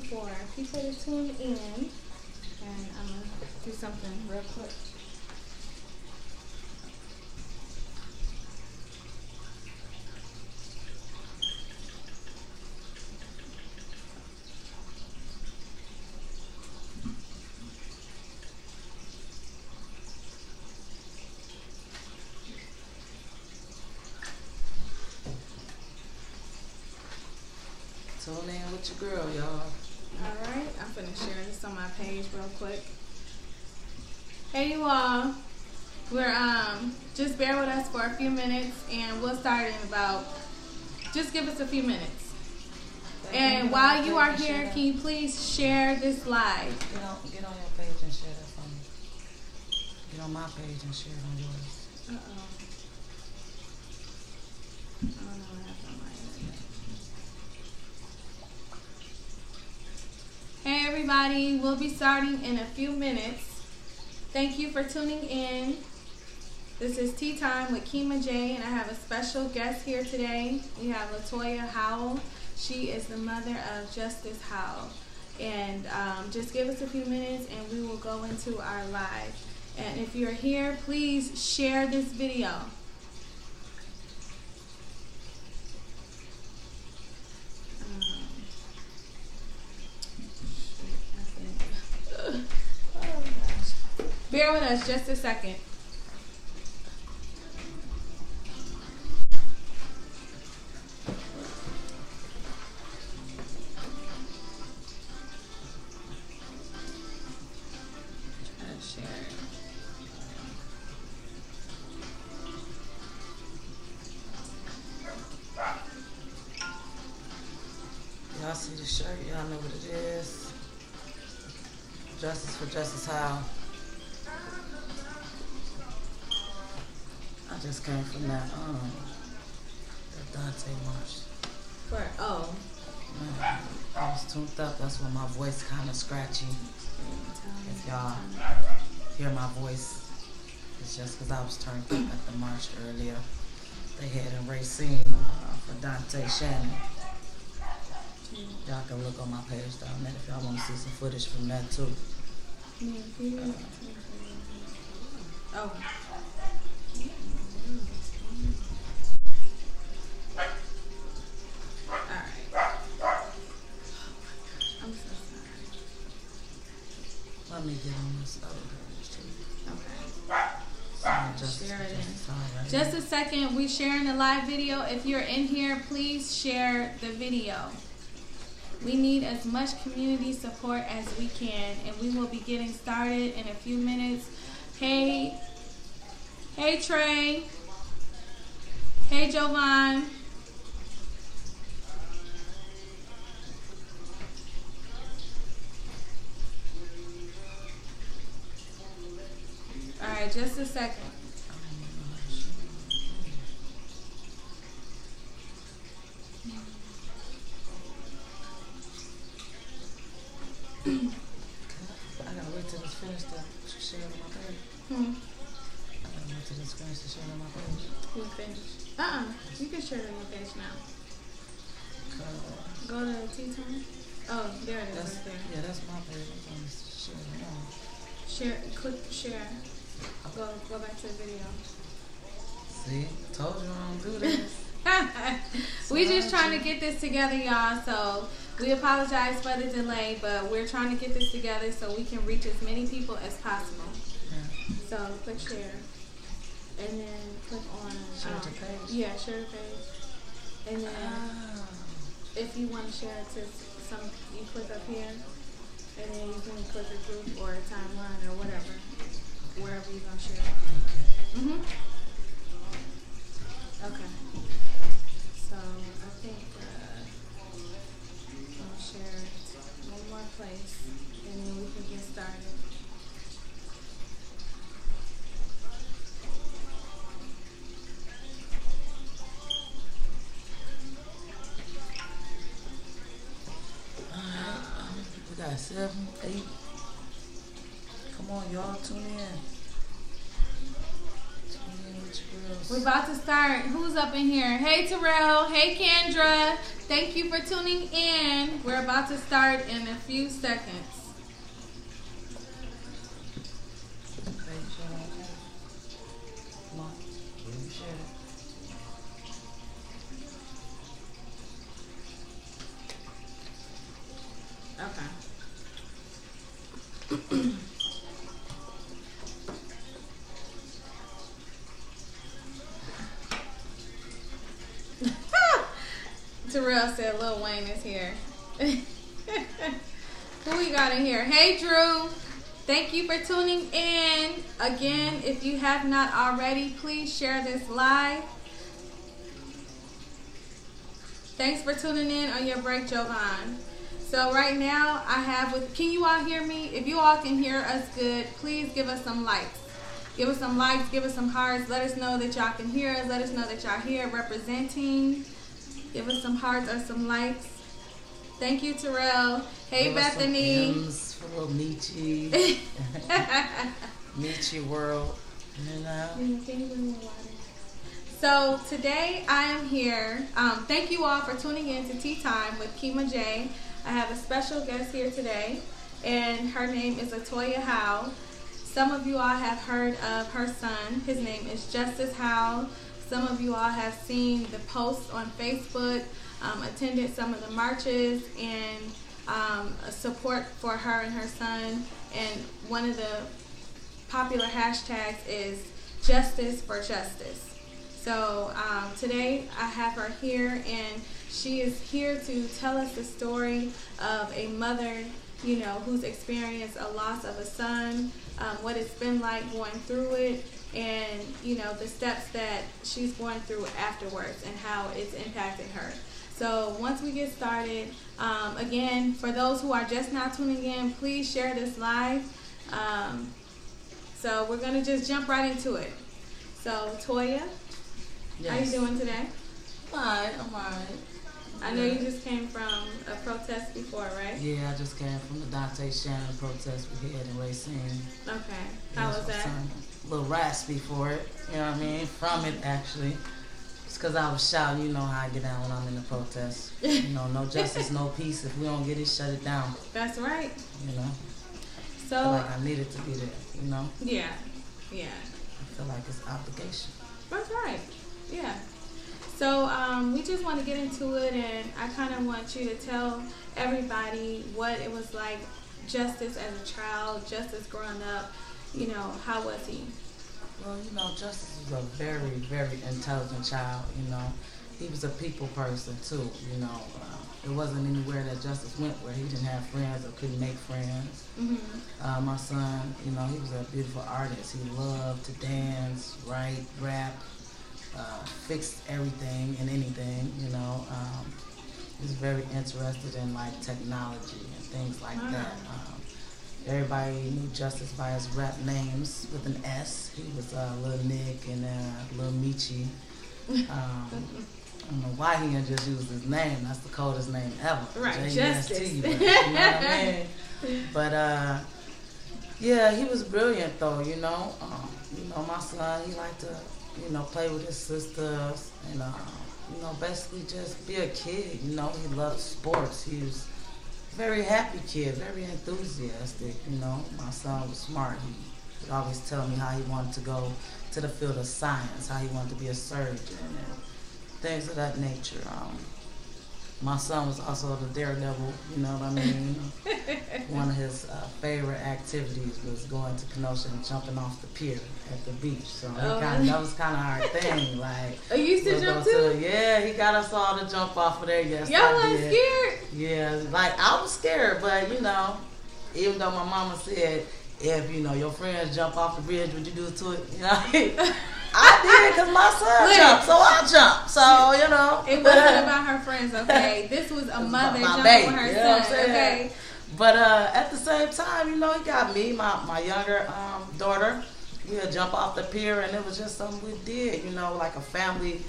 for people to tune in. And I'm going to do something real quick. Tune in with your girl, y'all. Alright, I'm finna share this on my page real quick. Hey you all. We're just bear with us for a few minutes and we'll start in about, just give us a few minutes. And while you are here, can you please share this live? Get on your page and share that for me. Get on my page and share it on yours. Uh-oh. I don't know what happened on my internet. Hey everybody, we'll be starting in a few minutes. Thank you for tuning in. This is Tea Time with Kema Jay, and I have a special guest here today. We have Toya Howell. She is the mother of Justus Howell. And just give us a few minutes and we will go into our live. And if you're here, please share this video. Bear with us just a second. Try to share it. Y'all see the shirt? Y'all know what it is. Justice for Justus Howell. I just came from that Dante march. Where? Oh. Man, I was tuned up. That's why my voice kind of scratchy. If y'all hear my voice, it's just because I was turned up at the march earlier. They had in Racine for Dante Shannon. Y'all can look on my page down there if y'all want to see some footage from that too. Oh. Let me get on this other page too. Okay. Share it in. Just a second, we sharing the live video. If you're in here, please share the video. We need as much community support as we can, and we will be getting started in a few minutes. Hey Trey. Hey Jovan. Alright, just a second. I gotta wait till it's finished to share it on my page. I gotta wait till it's finished to share it on my page. You finished? You can share it on your page now. Go to Tea Time. Oh, there it is right there. Yeah, that's my page. I'm going to share it on. Share, click share. Go back to the video. See? Told you I don't do this. We just trying to get this together, y'all. So we apologize for the delay, but we're trying to get this together so we can reach as many people as possible. Yeah. So click share, and then click on share the page. Yeah, share the page, and then if you want to share it to some, you click up here, and then you can click a group or a timeline or whatever, wherever you're gonna share it. Okay. So I think I'll share it one more place, and then we can get started. We got 7, 8. Come on, y'all, tune in. We're about to start. Who's up in here? Hey, Terrell. Hey, Kendra. Thank you for tuning in. We're about to start in a few seconds. Okay. Terrell said Lil Wayne is here. Who we got in here? Hey, Drew. Thank you for tuning in. Again, if you have not already, please share this live. Thanks for tuning in on your break, Jovan. So right now, I have can you all hear me? If you all can hear us good, please give us some likes. Give us some likes, give us some hearts. Let us know that y'all can hear us. Let us know that y'all here representing. Give us some hearts or some likes. Thank you, Terrell. Hey, give Bethany. Us some for little Nietzsche. Nietzsche world. You know? So today I am here. Thank you all for tuning in to Tea Time with Kema Jay. I have a special guest here today, and her name is Toya Howe. Some of you all have heard of her son. His name is Justus Howe. Some of you all have seen the posts on Facebook, attended some of the marches, and support for her and her son. And one of the popular hashtags is Justice for Justice. So today I have her here, and she is here to tell us the story of a mother, you know, who's experienced a loss of a son, what it's been like going through it, and, you know, the steps that she's going through afterwards and how it's impacted her. So once we get started, again, for those who are just now tuning in, please share this live. So we're going to just jump right into it. So, Toya, yes. How you doing today? Fine, I'm alright. I know you just came from a protest before, right? Yeah, I just came from the Dante Shannon protest we had in Racine. Okay. How was that? A little raspy for it, you know what I mean? From it, actually. It's because I was shouting, you know how I get down when I'm in the protest. You know, no justice, no peace. If we don't get it, shut it down. That's right. You know? So, I feel like I needed to be there, you know? Yeah, yeah. I feel like it's obligation. That's right, yeah. So we just want to get into it, and I kind of want you to tell everybody what it was like, Justus as a child, Justus growing up, you know, how was he? Well, you know, Justus was a very, very intelligent child, you know. He was a people person, too, you know. There wasn't anywhere that Justus went where he didn't have friends or couldn't make friends. Mm-hmm. My son, you know, he was a beautiful artist. He loved to dance, write, rap, fix everything and anything, you know. He was very interested in, like, technology and things like that. Everybody knew Justus by his rap names with an S. He was Lil Nick and Lil Michi. I don't know why he didn't just use his name. That's the coldest name ever. Right, Justus. Justus. You know what I mean? But, yeah, he was brilliant, though, you know. You know, my son, he liked to, you know, play with his sisters and, you know, basically just be a kid. You know, he loved sports. He was a very happy kid, very enthusiastic, you know. My son was smart. He would always tell me how he wanted to go to the field of science, how he wanted to be a surgeon and things of that nature. My son was also the daredevil, you know what I mean? One of his favorite activities was going to Kenosha and jumping off the pier at the beach. So that was kind of our thing. Like, you used to jump too? Yeah, he got us all to jump off of there. Yes, y'all wasn't scared? Yeah, like I was scared, but you know, even though my mama said, if you know your friends jump off the bridge, would you do it to it? You know. I did because my son jumped, so I jumped. So, you know. It wasn't about her friends, okay? This was a mother jumping with her son, okay? But at the same time, you know, he got me, my younger daughter. We'd jump off the pier, and it was just something we did, you know, like a family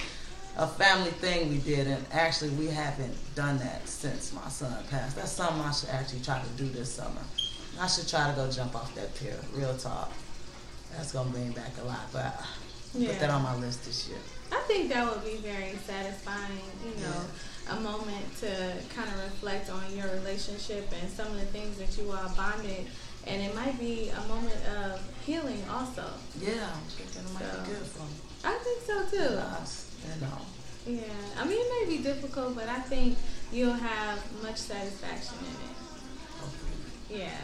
thing we did. And actually, we haven't done that since my son passed. That's something I should actually try to do this summer. I should try to go jump off that pier, real talk. That's going to bring back a lot, but put that on my list this year. I think that would be very satisfying, you know, a moment to kind of reflect on your relationship and some of the things that you all bonded. And it might be a moment of healing also. Yeah, I'm thinking it might be good for me. I think so too. You know. Yeah, I mean, it may be difficult, but I think you'll have much satisfaction in it. Hopefully. Yeah.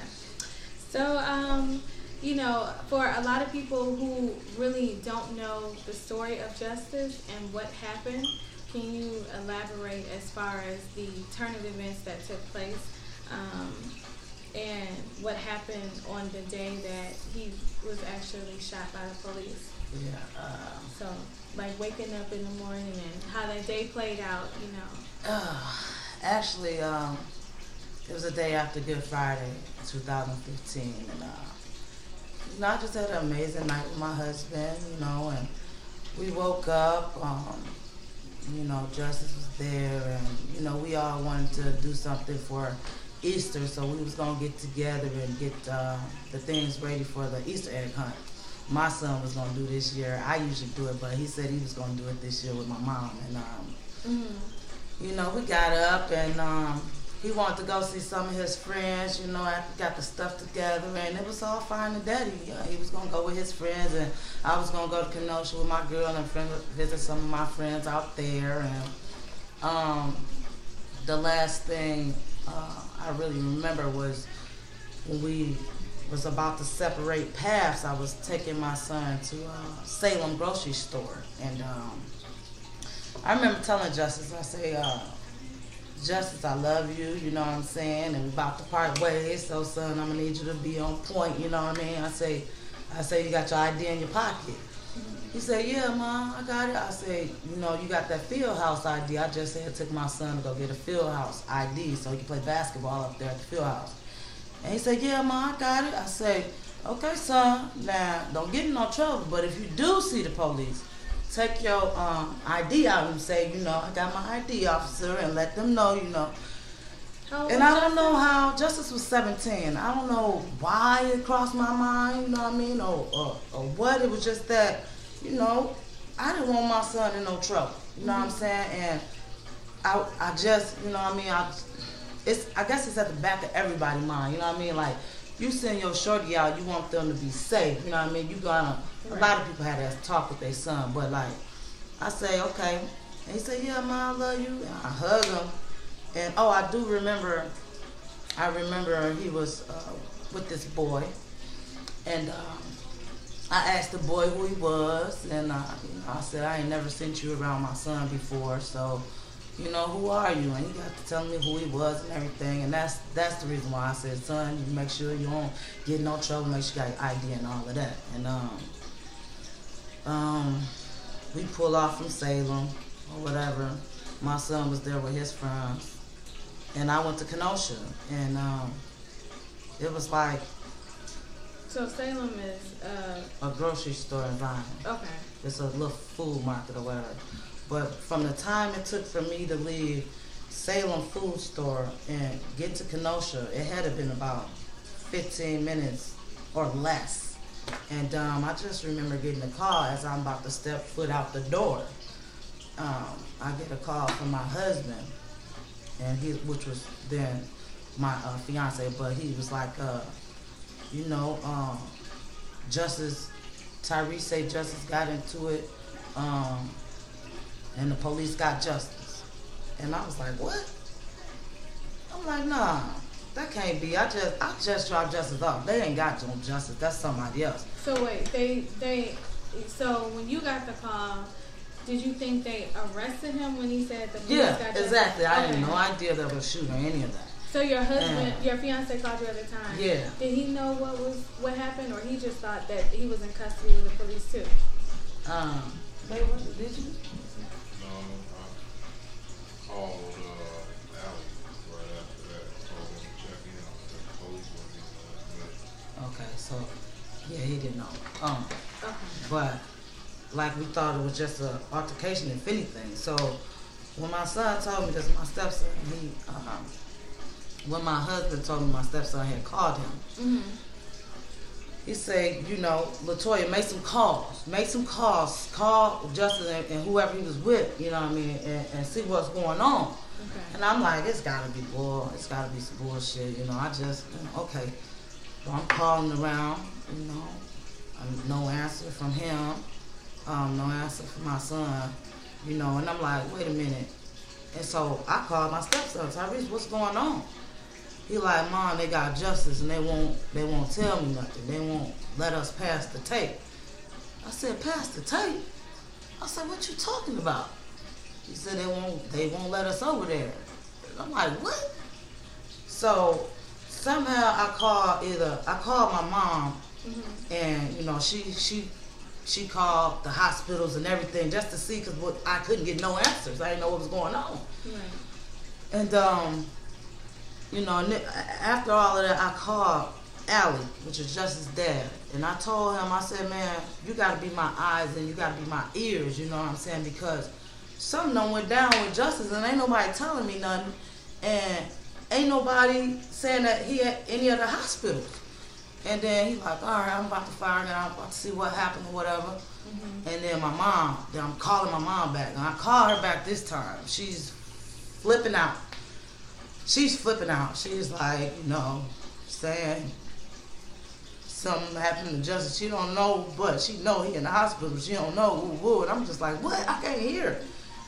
So, you know, for a lot of people who really don't know the story of Justus and what happened, can you elaborate as far as the turn of events that took place and what happened on the day that he was actually shot by the police? Yeah. So, like waking up in the morning and how that day played out, you know. Actually, it was the day after Good Friday, 2015, and you know, I just had an amazing night with my husband, you know, and we woke up, you know, Justus was there, and, you know, we all wanted to do something for Easter, so we was going to get together and get the things ready for the Easter egg hunt. My son was going to do this year. I usually do it, but he said he was going to do it this year with my mom, and, you know, we got up, and he wanted to go see some of his friends, you know, after we got the stuff together, and it was all fine and dandy. He was going to go with his friends, and I was going to go to Kenosha with my girl and visit some of my friends out there. And the last thing I really remember was when we was about to separate paths, I was taking my son to Salem grocery store. And I remember telling Justus, I say, Justus, I love you, you know what I'm saying, and we're about to part ways, so son, I'm gonna need you to be on point, you know what I mean? I say, you got your ID in your pocket. He said, yeah, Mom, I got it. I said, you know, you got that field house ID. I just said, took my son to go get a field house ID so he can play basketball up there at the field house. And he said, yeah, Mom, I got it. I say, okay, son, now, don't get in no trouble, but if you do see the police, take your ID out and say, you know, I got my ID, officer, and let them know, you know. And I don't know how, Justus was 17. I don't know why it crossed my mind, you know what I mean, or what. It was just that, you know, I didn't want my son in no trouble, you know what I'm saying? And I just, you know what I mean, I guess it's at the back of everybody's mind, you know what I mean? Like, you send your shorty out, you want them to be safe, you know what I mean? You gonna, a lot of people had that talk with their son, but like, I say, okay. And he said, yeah, Mom, I love you. And I hug him. And I do remember, he was with this boy. And I asked the boy who he was. And you know, I said, I ain't never sent you around my son before, so, you know, who are you? And he got to tell me who he was and everything. And that's the reason why I said, son, you make sure you don't get in no trouble, make sure you got your ID and all of that. And we pull off from Salem or whatever. My son was there with his friends. And I went to Kenosha. And it was like... So Salem is... a grocery store environment. Okay. It's a little food market or whatever. But from the time it took for me to leave Salem food store and get to Kenosha, it had to been about 15 minutes or less. And I just remember getting a call as I'm about to step foot out the door. I get a call from my husband, and which was then my fiance, but he was like, you know, Tyrese say Justus got into it, and the police got Justus. And I was like, what? I'm like, nah, that can't be. I just dropped Justus off. They ain't got no Justus. That's somebody else. So wait, so when you got the call, did you think they arrested him when he said the police got Justus? Yeah, exactly. I had no idea there was a shooter or any of that. So your husband, your fiance called you at the time. Yeah. Did he know what happened, or he just thought that he was in custody with the police too? Did you? No, I called Allie right after that. Told him to check in. The police wasn't even Okay, so yeah, he didn't know. Okay. But like we thought it was just an altercation, if anything. So when my son told me this, my stepson, when my husband told me my stepson had called him, he said, you know, LaToya, make some calls. Make some calls. Call Justus and whoever he was with, you know what I mean, and see what's going on. Okay. And I'm like, it's got to be bull. It's got to be some bullshit, you know. I just, you know, okay. So I'm calling around, you know. No answer from him. No answer from my son, you know. And I'm like, wait a minute. And so I called my stepson. Tyrese, what's going on? He like, Mom, they got Justus and they won't tell me nothing. They won't let us pass the tape. I said, pass the tape? I said, what you talking about? He said they won't let us over there. I'm like, what? So somehow I called my mom, and you know she called the hospitals and everything just to see, because I couldn't get no answers. I didn't know what was going on. Right. And you know, and after all of that, I called Allie, which is Justus' dad, and I told him, I said, man, you got to be my eyes and you got to be my ears, you know what I'm saying, because something done went down with Justus and ain't nobody telling me nothing, and ain't nobody saying that he had any of the hospitals. And then he's like, all right, I'm about to fire now, I'm about to see what happened or whatever. And then my mom, then I'm calling my mom back, and I call her back this time. She's flipping out. She's flipping out. She's like, you know, saying something happened to Justus. She don't know, but she know he in the hospital. She don't know, woo. And I'm just like, what? I can't hear.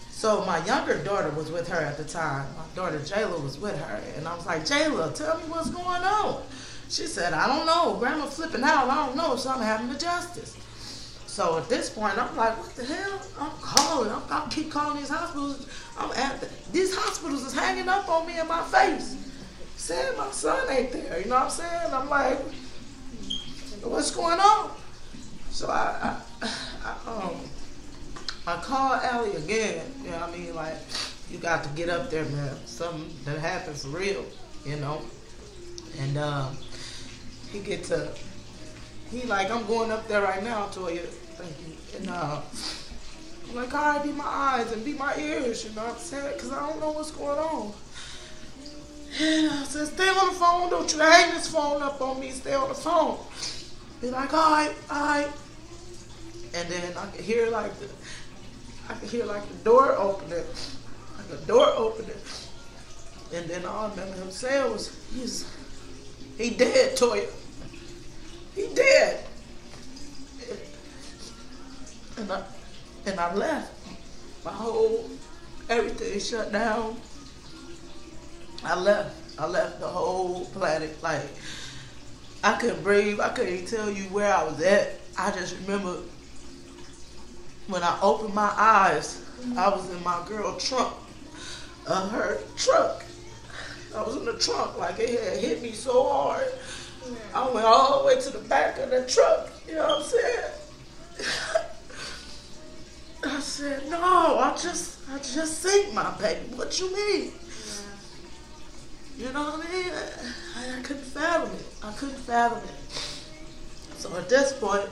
So my younger daughter was with her at the time. My daughter Jayla was with her. And I was like, Jayla, tell me what's going on. She said, I don't know. Grandma flipping out. I don't know. Something happened to Justus. So at this point, I'm like, what the hell? I'm calling. I keep calling these hospitals. These hospitals is hanging up on me in my face, saying my son ain't there. You know what I'm saying? I'm like, what's going on? So I called Allie again. You know what I mean? Like, you got to get up there, man. Something that happened for real, you know? And he like, I'm going up there right now, Toya. Thank you. And I'm like, all right, be my eyes and be my ears, you know what I'm saying? Because I don't know what's going on. And I said, stay on the phone. Don't you hang this phone up on me. Stay on the phone. He's like, all right. And then I could hear like the door opening. Like a door opening. And then all I remember him saying was, he dead, Toya. He dead. And I left. Everything shut down. I left the whole planet. Like, I couldn't breathe. I couldn't even tell you where I was at. I just remember when I opened my eyes, I was in my girl trunk. Her truck. I was in the trunk. Like, it had hit me so hard. I went all the way to the back of the truck. You know what I'm saying? I said, no, I just seen my baby. What you mean? Yeah. You know what I mean? I couldn't fathom it. So at this point,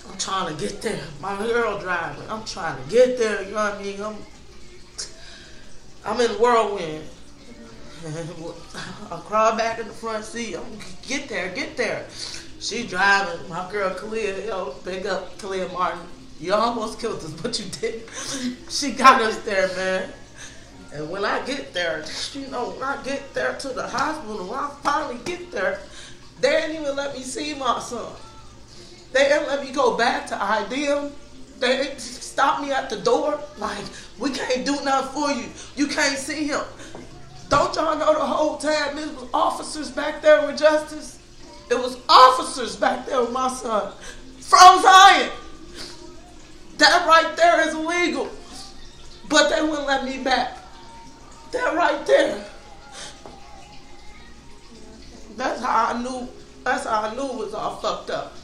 I'm trying to get there. My girl driving. I'm trying to get there. You know what I mean? I'm in the whirlwind. I crawl back in the front seat. I'm get there. She driving. My girl Kalia, big up Kalia Martin. You almost killed us, but you didn't. She got us there, man. And when I get there, you know, when I get there to the hospital, when I finally get there, they didn't even let me see my son. They didn't let me go back to ID him. They stopped me at the door. Like, we can't do nothing for you. You can't see him. Don't y'all know the whole time there was officers back there with Justus? It was officers back there with my son. From Zion. That right there is illegal. But they wouldn't let me back. That right there. That's how I knew it was all fucked up.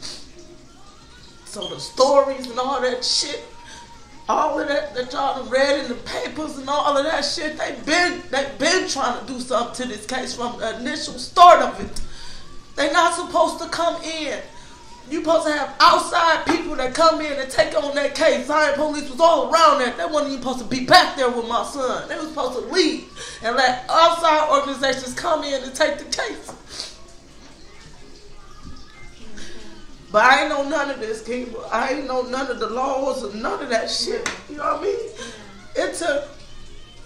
So the stories and all that shit, all of that y'all done read in the papers and all of that shit, they been trying to do something to this case from the initial start of it. They not supposed to come in. You supposed to have outside people that come in and take on that case. Zion police was all around that. They wasn't even supposed to be back there with my son. They was supposed to leave and let outside organizations come in and take the case. But I ain't know none of this, people. I ain't know none of the laws or none of that shit. You know what I mean? It took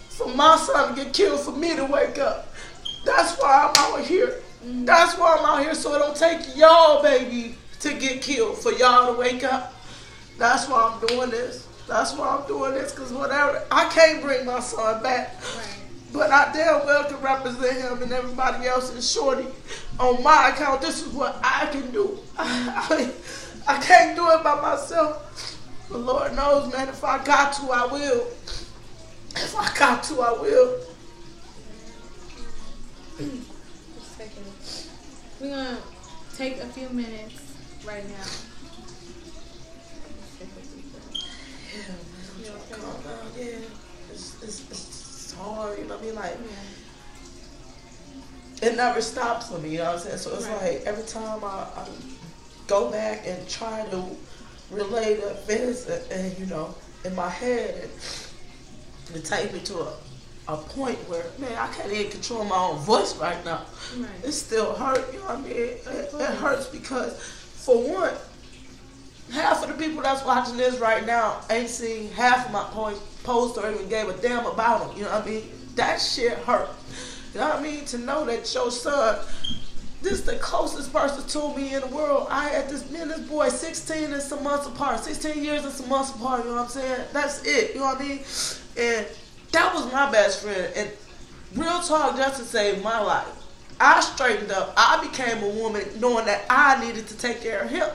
for my son to get killed for me to wake up. That's why I'm out here. That's why I'm out here, so it don't take y'all, baby, to get killed for y'all to wake up. That's why I'm doing this. That's why I'm doing this, because whatever, I can't bring my son back. Right. But I damn well can represent him and everybody else and Shorty on my account. This is what I can do. I can't do it by myself. But Lord knows, man, if I got to, I will. If I got to, I will. We're going to take a few minutes right now. Yeah, it's hard, you know what I mean? Like, it never stops for me, you know what I'm saying? So it's like every time I go back and try to relay the events and you know, in my head, and it takes me to a point where, man, I can't even control my own voice right now. Right. It still hurts, you know what I mean? It hurts because, for one, half of the people that's watching this right now ain't seen half of my post or even gave a damn about them. You know what I mean? That shit hurt. You know what I mean? To know that your son, this is the closest person to me in the world. I had this, me and this boy 16 and some months apart. 16 years and some months apart, you know what I'm saying? That's it, you know what I mean? And that was my best friend. And real talk, Justus saved my life. I straightened up. I became a woman knowing that I needed to take care of him.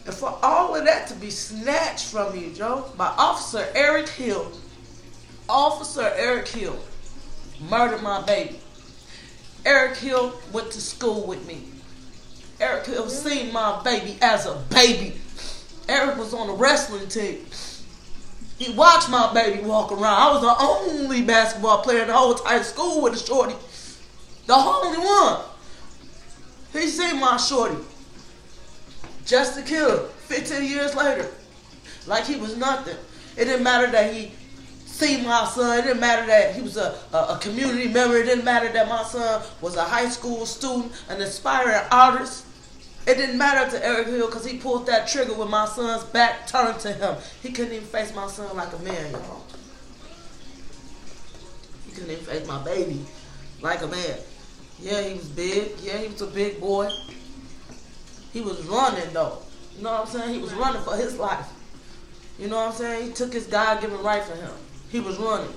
And for all of that to be snatched from me, Joe, by Officer Eric Hill. Officer Eric Hill murdered my baby. Eric Hill went to school with me. Eric Hill seen my baby as a baby. Eric was on the wrestling team. He watched my baby walk around. I was the only basketball player in the whole entire school with a shorty. The only one. He seen my shorty. Just to kill him 15 years later. Like he was nothing. It didn't matter that he seen my son. It didn't matter that he was a community member. It didn't matter that my son was a high school student, an aspiring artist. It didn't matter to Eric Hill because he pulled that trigger with my son's back turned to him. He couldn't even face my son like a man, y'all. He couldn't even face my baby like a man. Yeah, he was big. Yeah, he was a big boy. He was running, though. You know what I'm saying? He was running for his life. You know what I'm saying? He took his God-given right for him. He was running.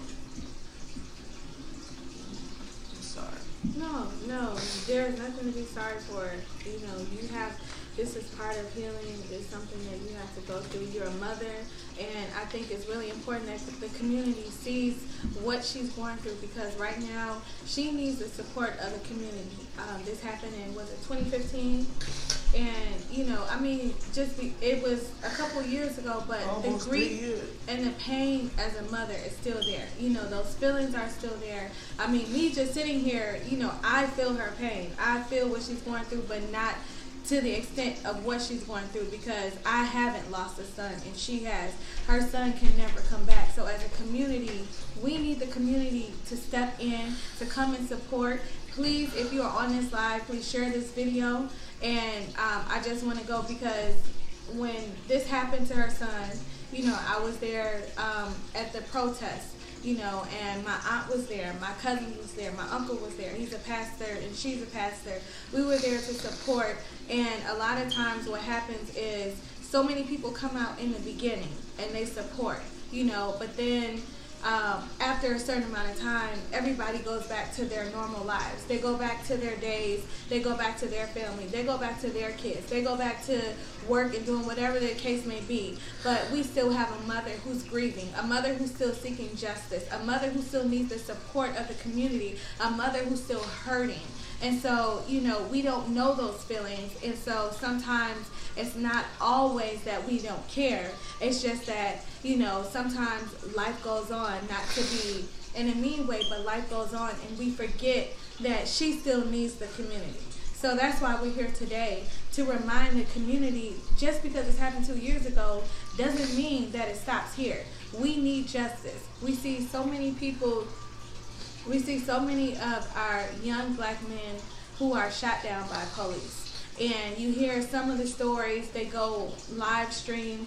No, there's nothing to be sorry for. You know, this is part of healing. It's something that you have to go through. You're a mother, and I think it's really important that the community sees what she's going through, because right now she needs the support of the community. This happened in, was it 2015? And, you know, I mean, it was a couple years ago, but almost the grief and the pain as a mother is still there. You know, those feelings are still there. I mean, me just sitting here, you know, I feel her pain. I feel what she's going through, but not to the extent of what she's going through, because I haven't lost a son and she has. Her son can never come back. So as a community, we need the community to step in, to come and support. Please, if you are on this live, please share this video. And I just want to go, because when this happened to her son, you know, I was there at the protest, you know, and my aunt was there, my cousin was there, my uncle was there. He's a pastor and she's a pastor. We were there to support, and a lot of times what happens is so many people come out in the beginning and they support, you know, but then after a certain amount of time, everybody goes back to their normal lives. They go back to their days. They go back to their family. They go back to their kids. They go back to work and doing whatever the case may be. But we still have a mother who's grieving, a mother who's still seeking justice, a mother who still needs the support of the community, a mother who's still hurting. And so, you know, we don't know those feelings. And so sometimes it's not always that we don't care. It's just that, you know, sometimes life goes on, not to be in a mean way, but life goes on, and we forget that she still needs the community. So that's why we're here today, to remind the community, just because it's happened 2 years ago doesn't mean that it stops here. We need justice. We see so many people, we see so many of our young black men who are shot down by police. and you hear some of the stories. They go live stream,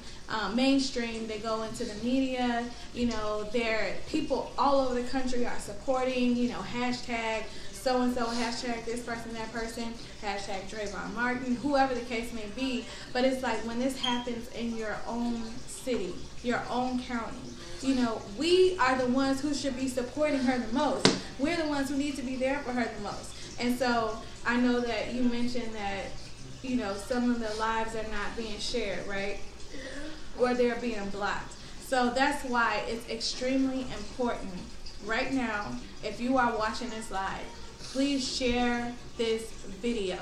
mainstream. They go into the media. You know, there people all over the country are supporting. You know, hashtag so and so, hashtag this person, that person, hashtag Trayvon Martin, whoever the case may be. But it's like when this happens in your own city, your own county, you know, we are the ones who should be supporting her the most. We're the ones who need to be there for her the most. And so I know that you mentioned that, you know, some of the lives are not being shared, right? Or they're being blocked. So that's why it's extremely important right now, if you are watching this live, please share this video,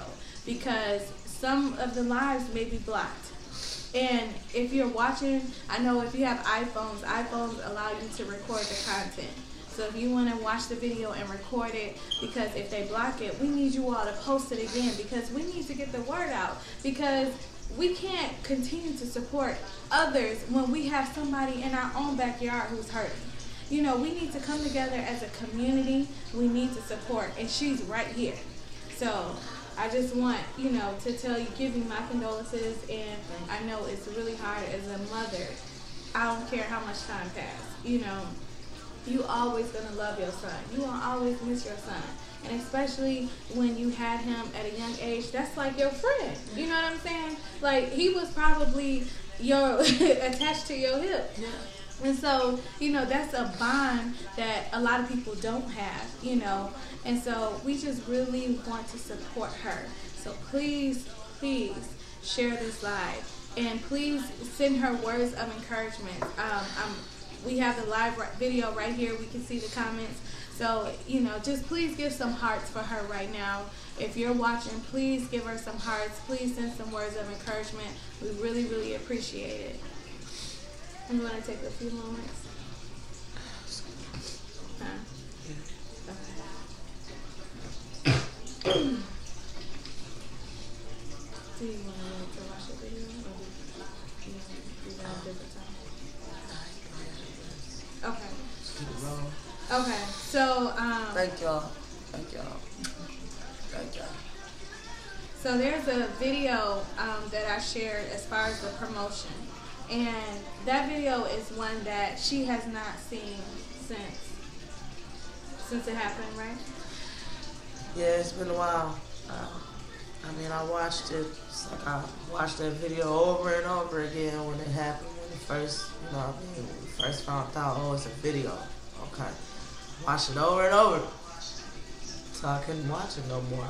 because some of the lives may be blocked. And if you're watching, I know if you have iPhones allow you to record the content. So if you want to watch the video and record it, because if they block it, we need you all to post it again, because we need to get the word out. Because we can't continue to support others when we have somebody in our own backyard who's hurting. You know, we need to come together as a community. We need to support, and she's right here. So I just want, you know, to tell you, give you my condolences, and I know it's really hard as a mother. I don't care how much time passed. You know, you always gonna love your son. You will always miss your son. And especially when you had him at a young age, that's like your friend. You know what I'm saying? Like, he was probably your attached to your hip. Yeah. And so, you know, that's a bond that a lot of people don't have, you know. And so we just really want to support her. So please, please share this live. And please send her words of encouragement. We have the live video right here. We can see the comments. So, you know, just please give some hearts for her right now. If you're watching, please give her some hearts. Please send some words of encouragement. We really, really appreciate it. I'm going to take a few moments. Huh? Okay. Do you want to wait to watch the video, or do you want to do that at a different time? Okay. Keep it rolling. Okay. So, Thank y'all. Thank y'all. Thank y'all. so there's a video that I shared as far as the promotion. And that video is one that she has not seen since it happened, right? Yeah, it's been a while. I mean, I watched it. It's like I watched that video over and over again when it happened. When it first, you know, I mean, when we first found out, oh, it's a video. Okay, watched it over and over. So I couldn't watch it no more.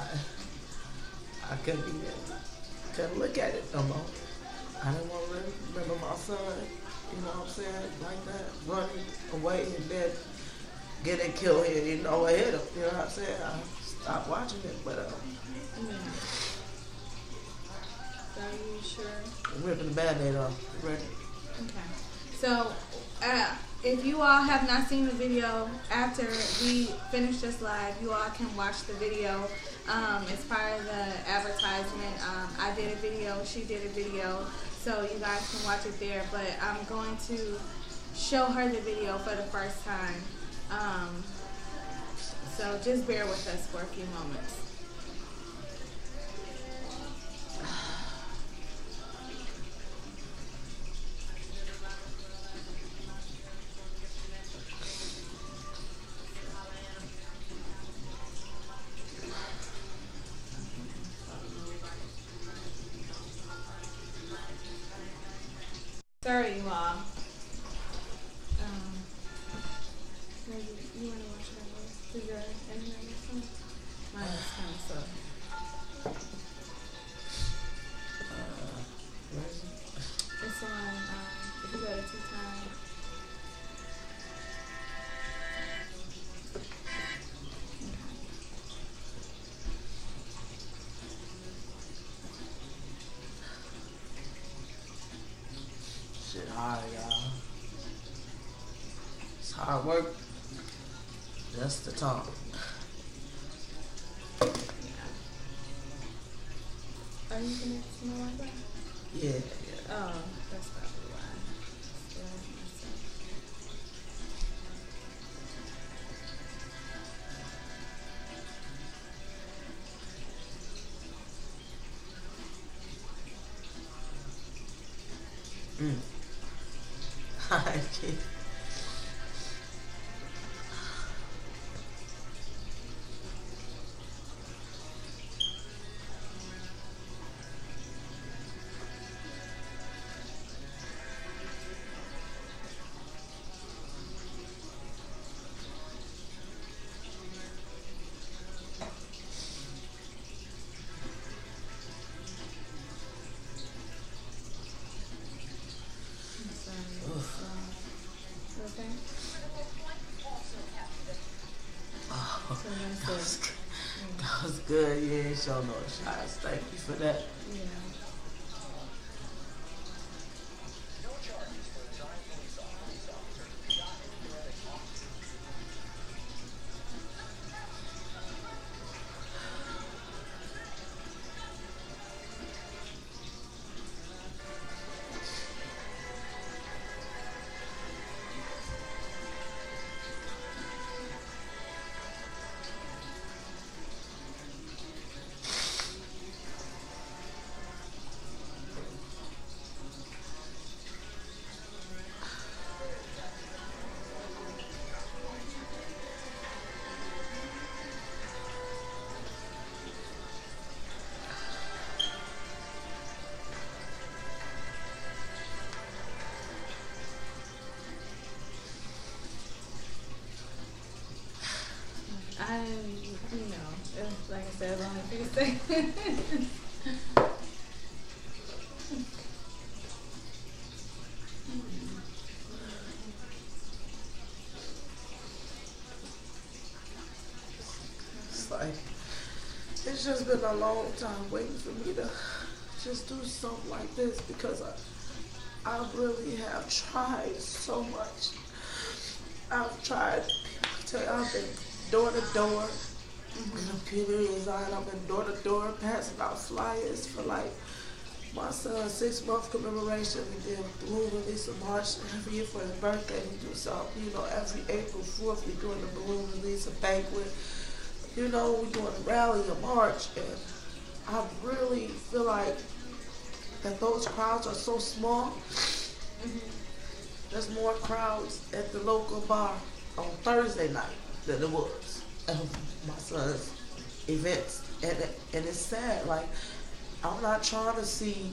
I couldn't look at it no more. I didn't want to remember my son, you know what I'm saying, like that, running away and then getting killed here, you know, I hit him, you know what I'm saying. I stopped watching it, but So are you sure? ripping the Band-Aid off, ready. Okay. So if you all have not seen the video, after we finish this live, you all can watch the video. As part of the advertisement, I did a video, she did a video, so you guys can watch it there. But I'm going to show her the video for the first time. So just bear with us for a few moments. Sorry, you all. Maybe you want to watch that one? Is there anything else? Mine is kind of slow. Where is it? It's on, if you go to Time. Shit hard, y'all. It's hard work. Just to talk. Yeah. Are you connected to my Wi-Fi? Yeah. Oh, that's probably why. Yeah, Okay. Oh, So that's it. that was good. You ain't show no shots. Thank you for that. Yeah. Like I said, only a few seconds. It's like, it's just been a long time waiting for me to just do something like this because I really have tried so much. I've tried, I tell you, I've been door to door. In the community design, I've been door to door passing out flyers for like my son's 6-month commemoration. We did a balloon release in March. Every year for his birthday, we do something. You know, every April 4th, we're doing a balloon release, a banquet. You know, we're doing a rally in March. And I really feel like that those crowds are so small. There's more crowds at the local bar on Thursday night than it was at my son's events. And it's sad. Like, I'm not trying to see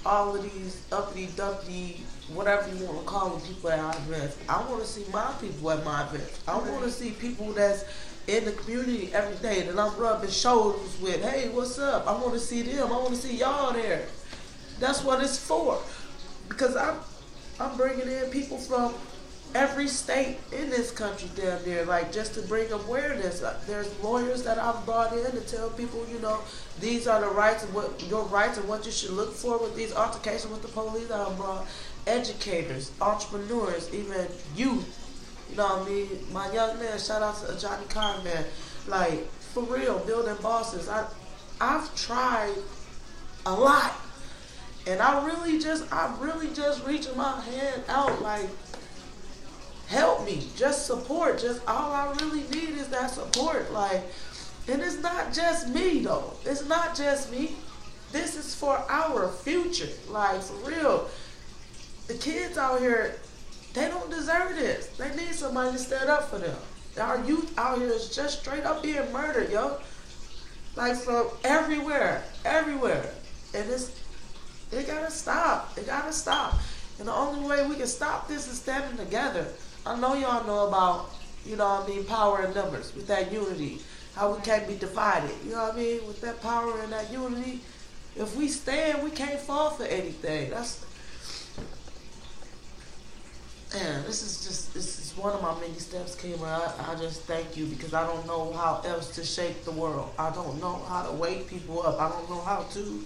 all of these uppity dumpty, whatever you want to call them, people at our events. I want to see my people at my events. I want to see people that's in the community every day that I'm rubbing shoulders with. Hey, what's up? I want to see them. I want to see y'all there. That's what it's for. Because I'm bringing in people from every state in this country down there, like, just to bring awareness. There's lawyers that I've brought in to tell people, you know, these are the rights and what your rights and what you should look for with these altercations with the police. I've brought educators, entrepreneurs, even youth. You know what I mean? My young man, shout out to Johnny Carr, man. Like, for real, building bosses. I've tried a lot. And I'm really just reaching my hand out, like, help me, just support. Just all I really need is that support. Like, and it's not just me though. It's not just me. This is for our future. Like, for real. The kids out here, they don't deserve this. They need somebody to stand up for them. Our youth out here is just straight up being murdered, yo. Like, from everywhere. And it gotta stop. It gotta stop. And the only way we can stop this is standing together. I know y'all know about, you know what I mean, power in numbers, with that unity, how we can't be divided, you know what I mean, with that power and that unity. If we stand, we can't fall for anything. This is one of my many steps, Kema. I just thank you because I don't know how else to shape the world. I don't know how to wake people up. I don't know how to,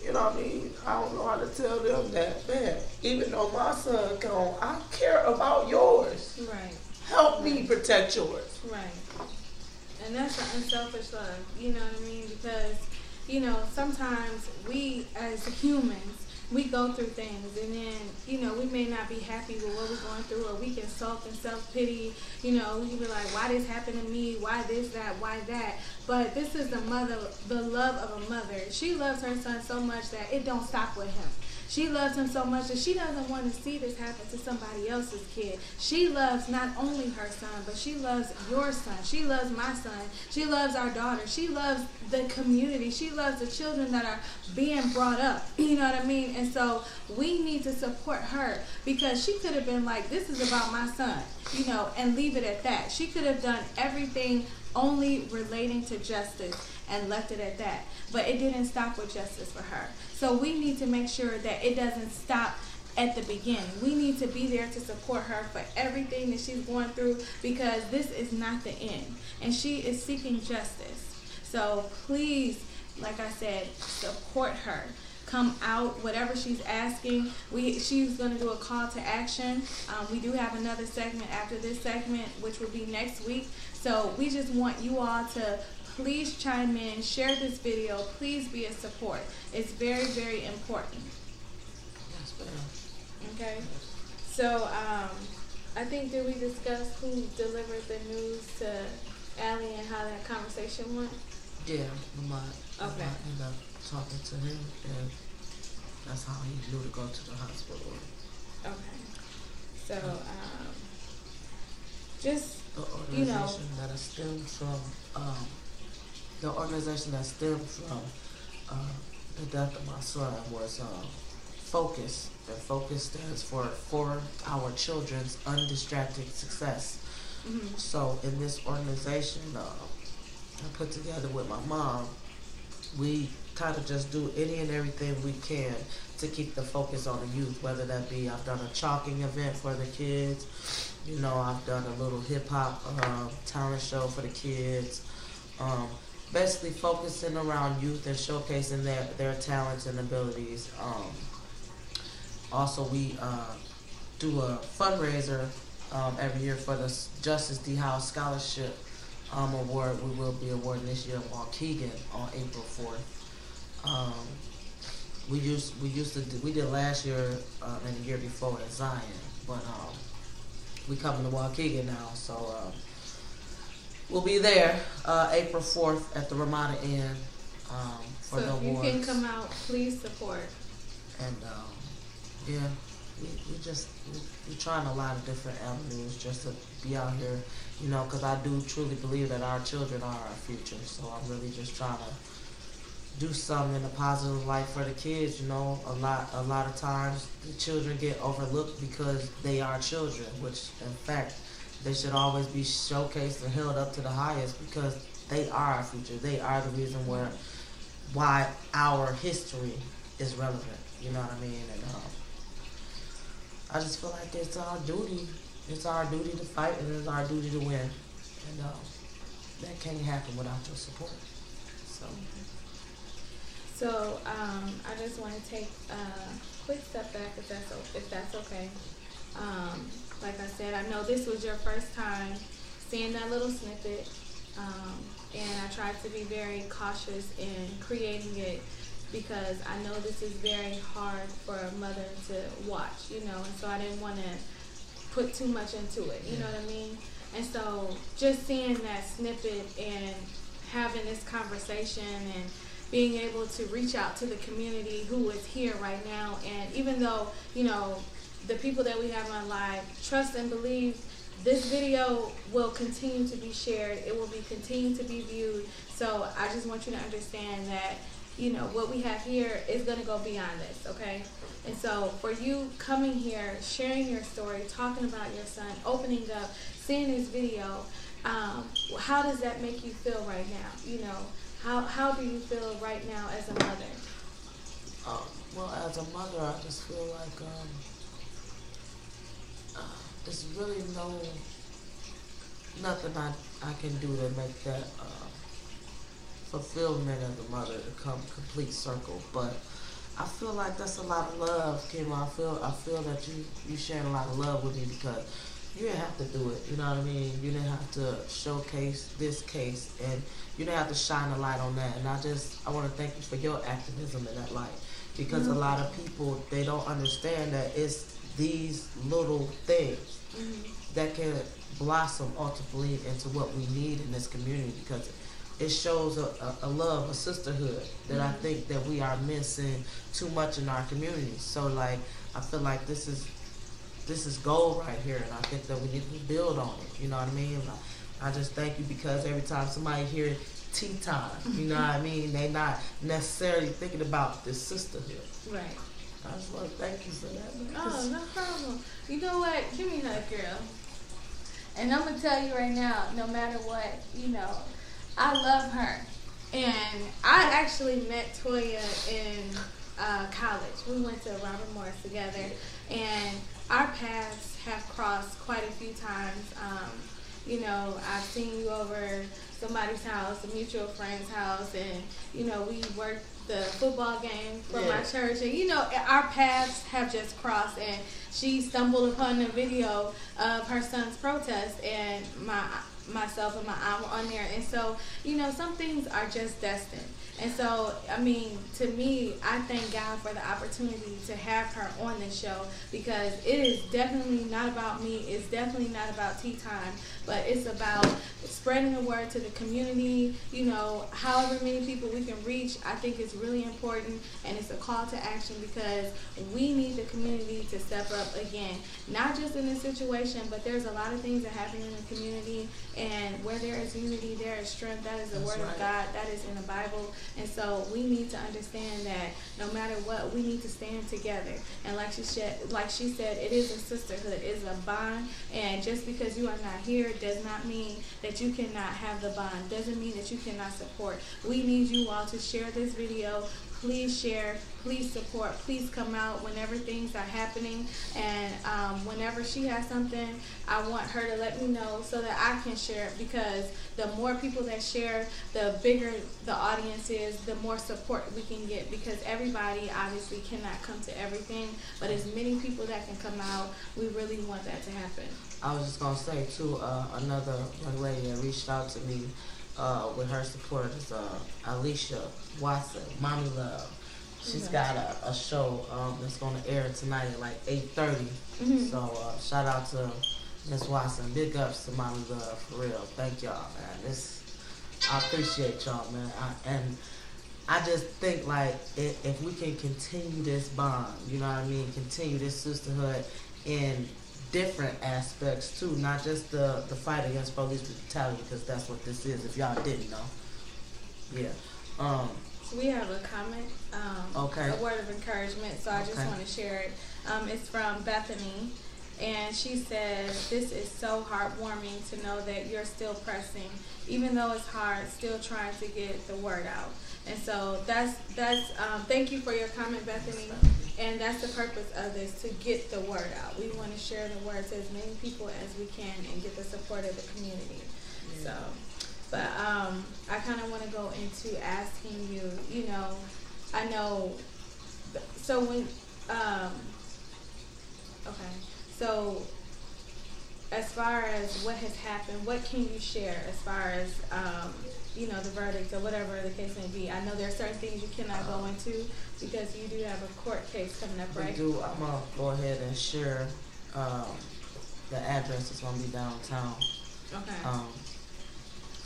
you know what I mean? I don't know how to tell them that, man, even though my son gone, I care about yours. Right. Help me protect yours. Right. And that's the unselfish love, you know what I mean? Because, you know, sometimes we as humans, we go through things and then, you know, we may not be happy with what we're going through, or we can sulk and self-pity, you know, we can be like, why this happened to me, why this, that, why that. But this is the love of a mother. She loves her son so much that it don't stop with him. She loves him so much that she doesn't want to see this happen to somebody else's kid. She loves not only her son, but she loves your son. She loves my son. She loves our daughter. She loves the community. She loves the children that are being brought up. You know what I mean? And so we need to support her, because she could have been like, this is about my son, you know, and leave it at that. She could have done everything only relating to Justus and left it at that. But it didn't stop with Justus for her. So we need to make sure that it doesn't stop at the beginning. We need to be there to support her for everything that she's going through, because this is not the end. And she is seeking justice. So please, like I said, support her. Come out, whatever she's asking. She's going to do a call to action. We do have another segment after this segment, which will be next week. So we just want you all to please chime in, share this video. Please be a support. It's very, very important. Yes, ma'am. Okay. So I think, did we discuss who delivered the news to Allie and how that conversation went? Yeah, Lamont. Okay. Lamont ended up talking to him, and that's how he knew to go to the hospital. Okay. So just, The you know, organization that stemmed from the death of my son was Focus. And Focus stands for our children's undistracted success. mm-hmm. So in this organization, I put together with my mom, we kind of just do any and everything we can to keep the focus on the youth, whether that be, I've done a chalking event for the kids, you know, I've done a little hip-hop talent show for the kids, basically focusing around youth and showcasing their talents and abilities. Also, we do a fundraiser every year for the Justus D. House Scholarship award. We will be awarding this year in Waukegan on April 4th. We did last year and the year before in Zion, but we coming to Waukegan now, so we'll be there April 4th at the Ramada Inn for the awards. So if you can come out, please support. And yeah, we're trying a lot of different avenues just to be out here, you know, because I do truly believe that our children are our future. So I'm really just trying to do something in a positive light for the kids. You know, a lot of times the children get overlooked because they are children, which in fact they should always be showcased and held up to the highest, because they are our future. They are the reason why our history is relevant. You know what I mean? And I just feel like it's our duty. It's our duty to fight, and it's our duty to win. And that can't happen without your support. So I just want to take a quick step back, if that's okay. Like I said, I know this was your first time seeing that little snippet, and I tried to be very cautious in creating it, because I know this is very hard for a mother to watch, you know, and so I didn't want to put too much into it, you know what I mean? And so just seeing that snippet and having this conversation and being able to reach out to the community who is here right now, and even though, you know, the people that we have on live, trust and believe this video will continue to be shared. It will be continue to be viewed. So I just want you to understand that, you know, what we have here is going to go beyond this, okay? And so for you coming here, sharing your story, talking about your son, opening up, seeing this video, how does that make you feel right now? You know, how do you feel right now as a mother? Well, as a mother, I just feel like there's really nothing I can do to make that fulfillment as a mother to come complete circle. But I feel like that's a lot of love, Kema. I feel that you sharing a lot of love with me, because you didn't have to do it. You know what I mean? You didn't have to showcase this case, and you didn't have to shine a light on that. And I want to thank you for your activism in that light, because a lot of people, they don't understand that it's these little things that can blossom ultimately into what we need in this community. Because it shows a love, a sisterhood that I think that we are missing too much in our community. So like, I feel like this is gold right here, and I think that we need to build on it. You know what I mean? Like, I just thank you because every time somebody hears tea time, you know what I mean, they not necessarily thinking about this sisterhood. Right. I just want to thank you for that. Oh, no problem. You know what? Give me that, girl. And I'm going to tell you right now, no matter what, you know, I love her. And I actually met Toya in college. We went to Robert Morris together, and our paths have crossed quite a few times. You know, I've seen you over somebody's house, a mutual friend's house, and, you know, we worked the football game for my church, and, you know, our paths have just crossed, and she stumbled upon the video of her son's protest, and myself and my aunt were on there, and so, you know, some things are just destined. And so, I mean, to me, I thank God for the opportunity to have her on this show, because it is definitely not about me. It's definitely not about tea time, but it's about spreading the word to the community. You know, however many people we can reach, I think it's really important, and it's a call to action, because we need the community to step up again, not just in this situation, but there's a lot of things that happen in the community, and where there is unity, there is strength. That is the word of God. That is in the Bible. And so we need to understand that no matter what, we need to stand together. And like she said, it is a sisterhood, it is a bond. And just because you are not here does not mean that you cannot have the bond. Doesn't mean that you cannot support. We need you all to share this video. Please share, please support, please come out whenever things are happening, and whenever she has something, I want her to let me know so that I can share it, because the more people that share, the bigger the audience is, the more support we can get, because everybody obviously cannot come to everything, but as many people that can come out, we really want that to happen. I was just going to say, too, another young lady that reached out to me with her support is Alicia Watson, Mommy Love. She's got a show that's going to air tonight at like 8:30. So shout out to Miss Watson. Big ups to Mommy Love, for real. Thank y'all, man. I appreciate y'all, man. And I just think, like, if we can continue this bond, you know what I mean, continue this sisterhood in different aspects too, not just the fight against police brutality, because that's what this is, if y'all didn't know. So we have a comment, a word of encouragement, so I just want to share it. It's from Bethany, and she says, "This is so heartwarming to know that you're still pressing, even though it's hard, still trying to get the word out." And so that's thank you for your comment, Bethany. And that's the purpose of this, to get the word out. We want to share the word to as many people as we can and get the support of the community. Yeah. So, but I kind of want to go into asking you, you know, I know, so when, so as far as what has happened, what can you share as far as, you know, the verdict or whatever the case may be? I know there are certain things you cannot go into because you do have a court case coming up, right? We do. I'm going to go ahead and share the address. It's going to be downtown. Okay.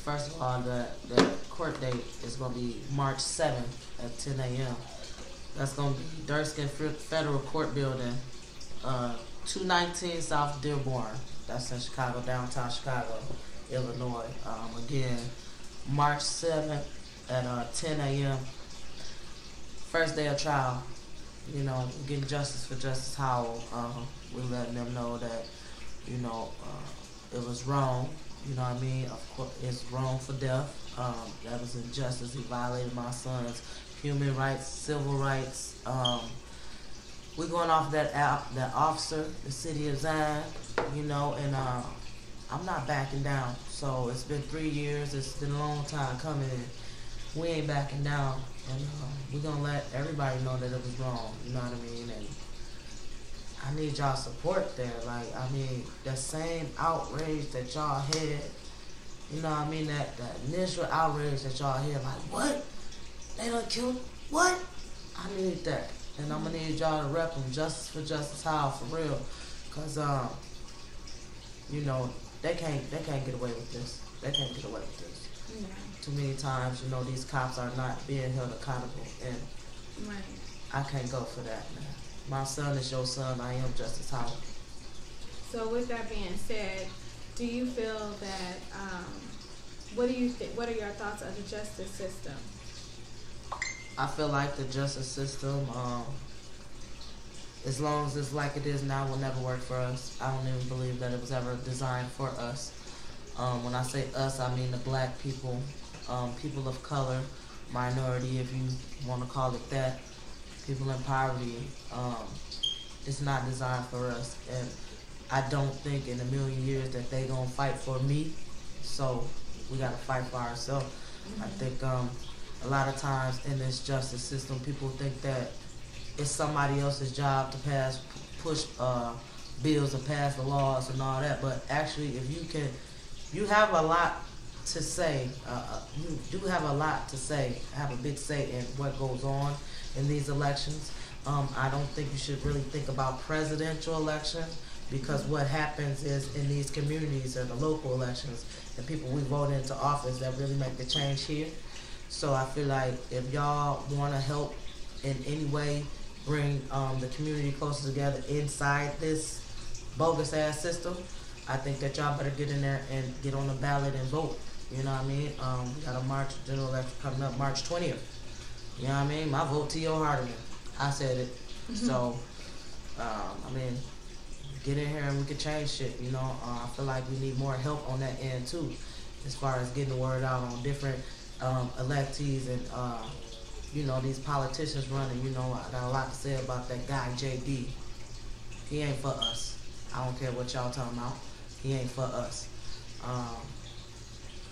First of all, the court date is going to be March 7th at 10 a.m. That's going to be Durskin Federal Court Building, 219 South Dearborn. That's in Chicago, downtown Chicago, Illinois. Again, March 7th at 10 a.m. First day of trial. You know, getting justice for Justice Howell. We're letting them know that, you know, it was wrong. You know what I mean? Of course, it's wrong for death. That was injustice. He violated my son's human rights, civil rights. We're going off that officer, the city of Zion, you know, and I'm not backing down. So it's been 3 years. It's been a long time coming. And we ain't backing down. And we're going to let everybody know that it was wrong. You know what I mean? And I need y'all support there. Like, I mean, that same outrage that y'all had, you know what I mean? That initial outrage that y'all had, like, what? They done killed? What? I need that. And I'm going to need y'all to rep them. Justice for Justice Howell, for real. Because, you know, they can't get away with this. They can't get away with this. Yeah. Too many times, you know, these cops are not being held accountable, and Right. I can't go for that, man. My son is your son. I am Justus Howard. So with that being said, do you feel that, what do you think, what are your thoughts of the justice system? I feel like the justice system, as long as it's like it is now, will never work for us. I don't even believe that it was ever designed for us. When I say us, I mean the black people, people of color, minority, if you want to call it that, people in poverty. It's not designed for us, and I don't think in a million years that they gonna fight for me. So we gotta fight for ourselves. I think a lot of times in this justice system, people think that it's somebody else's job to push bills or pass the laws and all that. But actually, if you have a lot to say. You do have a lot to say, have a big say in what goes on in these elections. I don't think you should really think about presidential elections, because what happens is in these communities are the local elections, the people we vote into office that really make the change here. So I feel like if y'all want to help in any way bring the community closer together inside this bogus ass system, I think that y'all better get in there and get on the ballot and vote. You know what I mean? We got a general election coming up March 20th. You know what I mean? My vote T.O. Hardeman. I said it. So, I mean, get in here and we can change shit, you know. I feel like we need more help on that end too, as far as getting the word out on different electees and, you know, these politicians running. You know, I got a lot to say about that guy, J.D. He ain't for us. I don't care what y'all talking about. He ain't for us.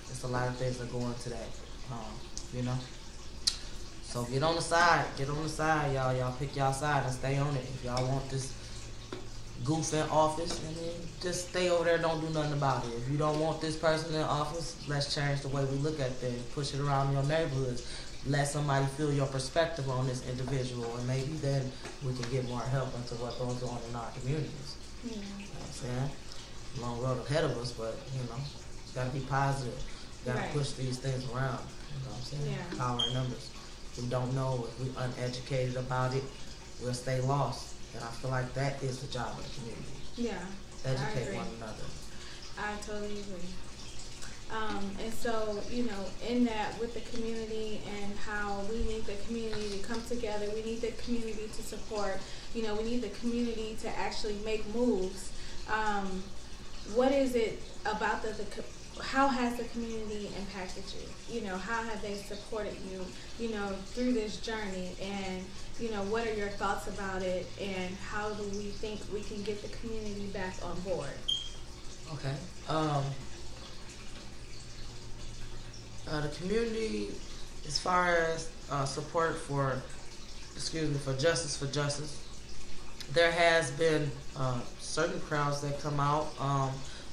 There's a lot of things that go into that, you know. So get on the side, y'all. Y'all pick y'all side and stay on it. If y'all want this goof in office, I mean, just stay over there, don't do nothing about it. If you don't want this person in office, let's change the way we look at things. Push it around your neighborhoods. Let somebody feel your perspective on this individual, and maybe then we can get more help into what goes on in our communities. Yeah. You know what I'm saying? Long road ahead of us, but, you know, gotta be positive. Gotta Right. push these things around. You know what I'm saying? Yeah. Power in numbers. If we don't know, if we're uneducated about it, we'll stay lost. And I feel like that is the job of the community. Yeah. I Educate agree. one another. I totally agree. And so, you know, in that with the community and how we need the community to come together, we need the community to support, you know, we need the community to actually make moves. What is it about how has the community impacted you? You know, how have they supported you, you know, through this journey? And, you know, what are your thoughts about it? And how do we think we can get the community back on board? Okay. The community, as far as support for justice, there has been certain crowds that come out,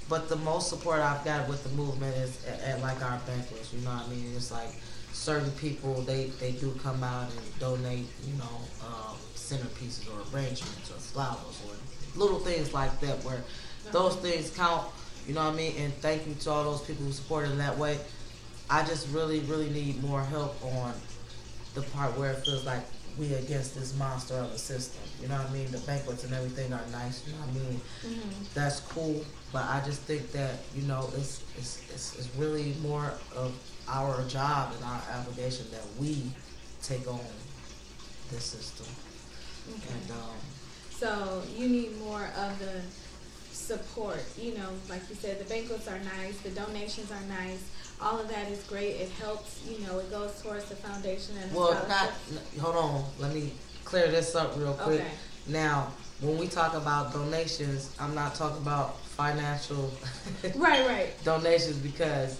but the most support I've got with the movement is at like our banquets. You know what I mean? It's like certain people, they do come out and donate, you know, centerpieces or arrangements or flowers or little things like that, where those things count. You know what I mean? And thank you to all those people who supported in that way. I just really, really need more help on the part where it feels like we against this monster of a system. You know what I mean? The banquets and everything are nice. You know what I mean? Mm-hmm. That's cool. But I just think that, you know, it's really more of our job and our obligation that we take on this system. Okay. And So you need more of the support. You know, like you said, the banquets are nice, the donations are nice. All of that is great. It helps, you know, it goes towards the foundation and the scholarships. hold on. Let me clear this up real quick. Okay. Now, when we talk about donations, I'm not talking about financial Right. donations, because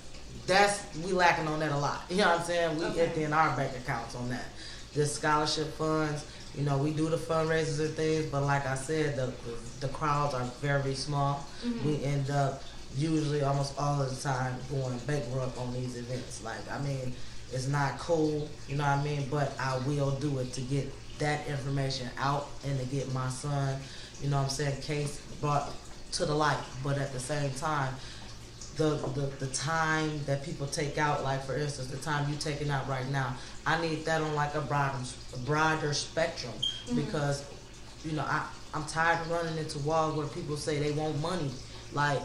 we lacking on that a lot. You know what I'm saying? We Okay. empty in our bank accounts on that. The scholarship funds, you know, we do the fundraisers and things, but like I said, the crowds are very small. Mm-hmm. We end up usually almost all of the time going bankrupt on these events. Like, I mean, it's not cool, you know what I mean, but I will do it to get that information out and to get my son, you know what I'm saying, case brought to the light. But at the same time, the time that people take out, like for instance, the time you taking out right now, I need that on like a broader spectrum, because you know I'm tired of running into walls where people say they want money. Like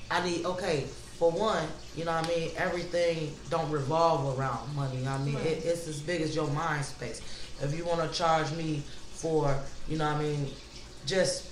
I need, okay, for one, you know what I mean, everything don't revolve around money. You know what I mean, it's as big as your mind space. If you want to charge me for, you know what I mean, just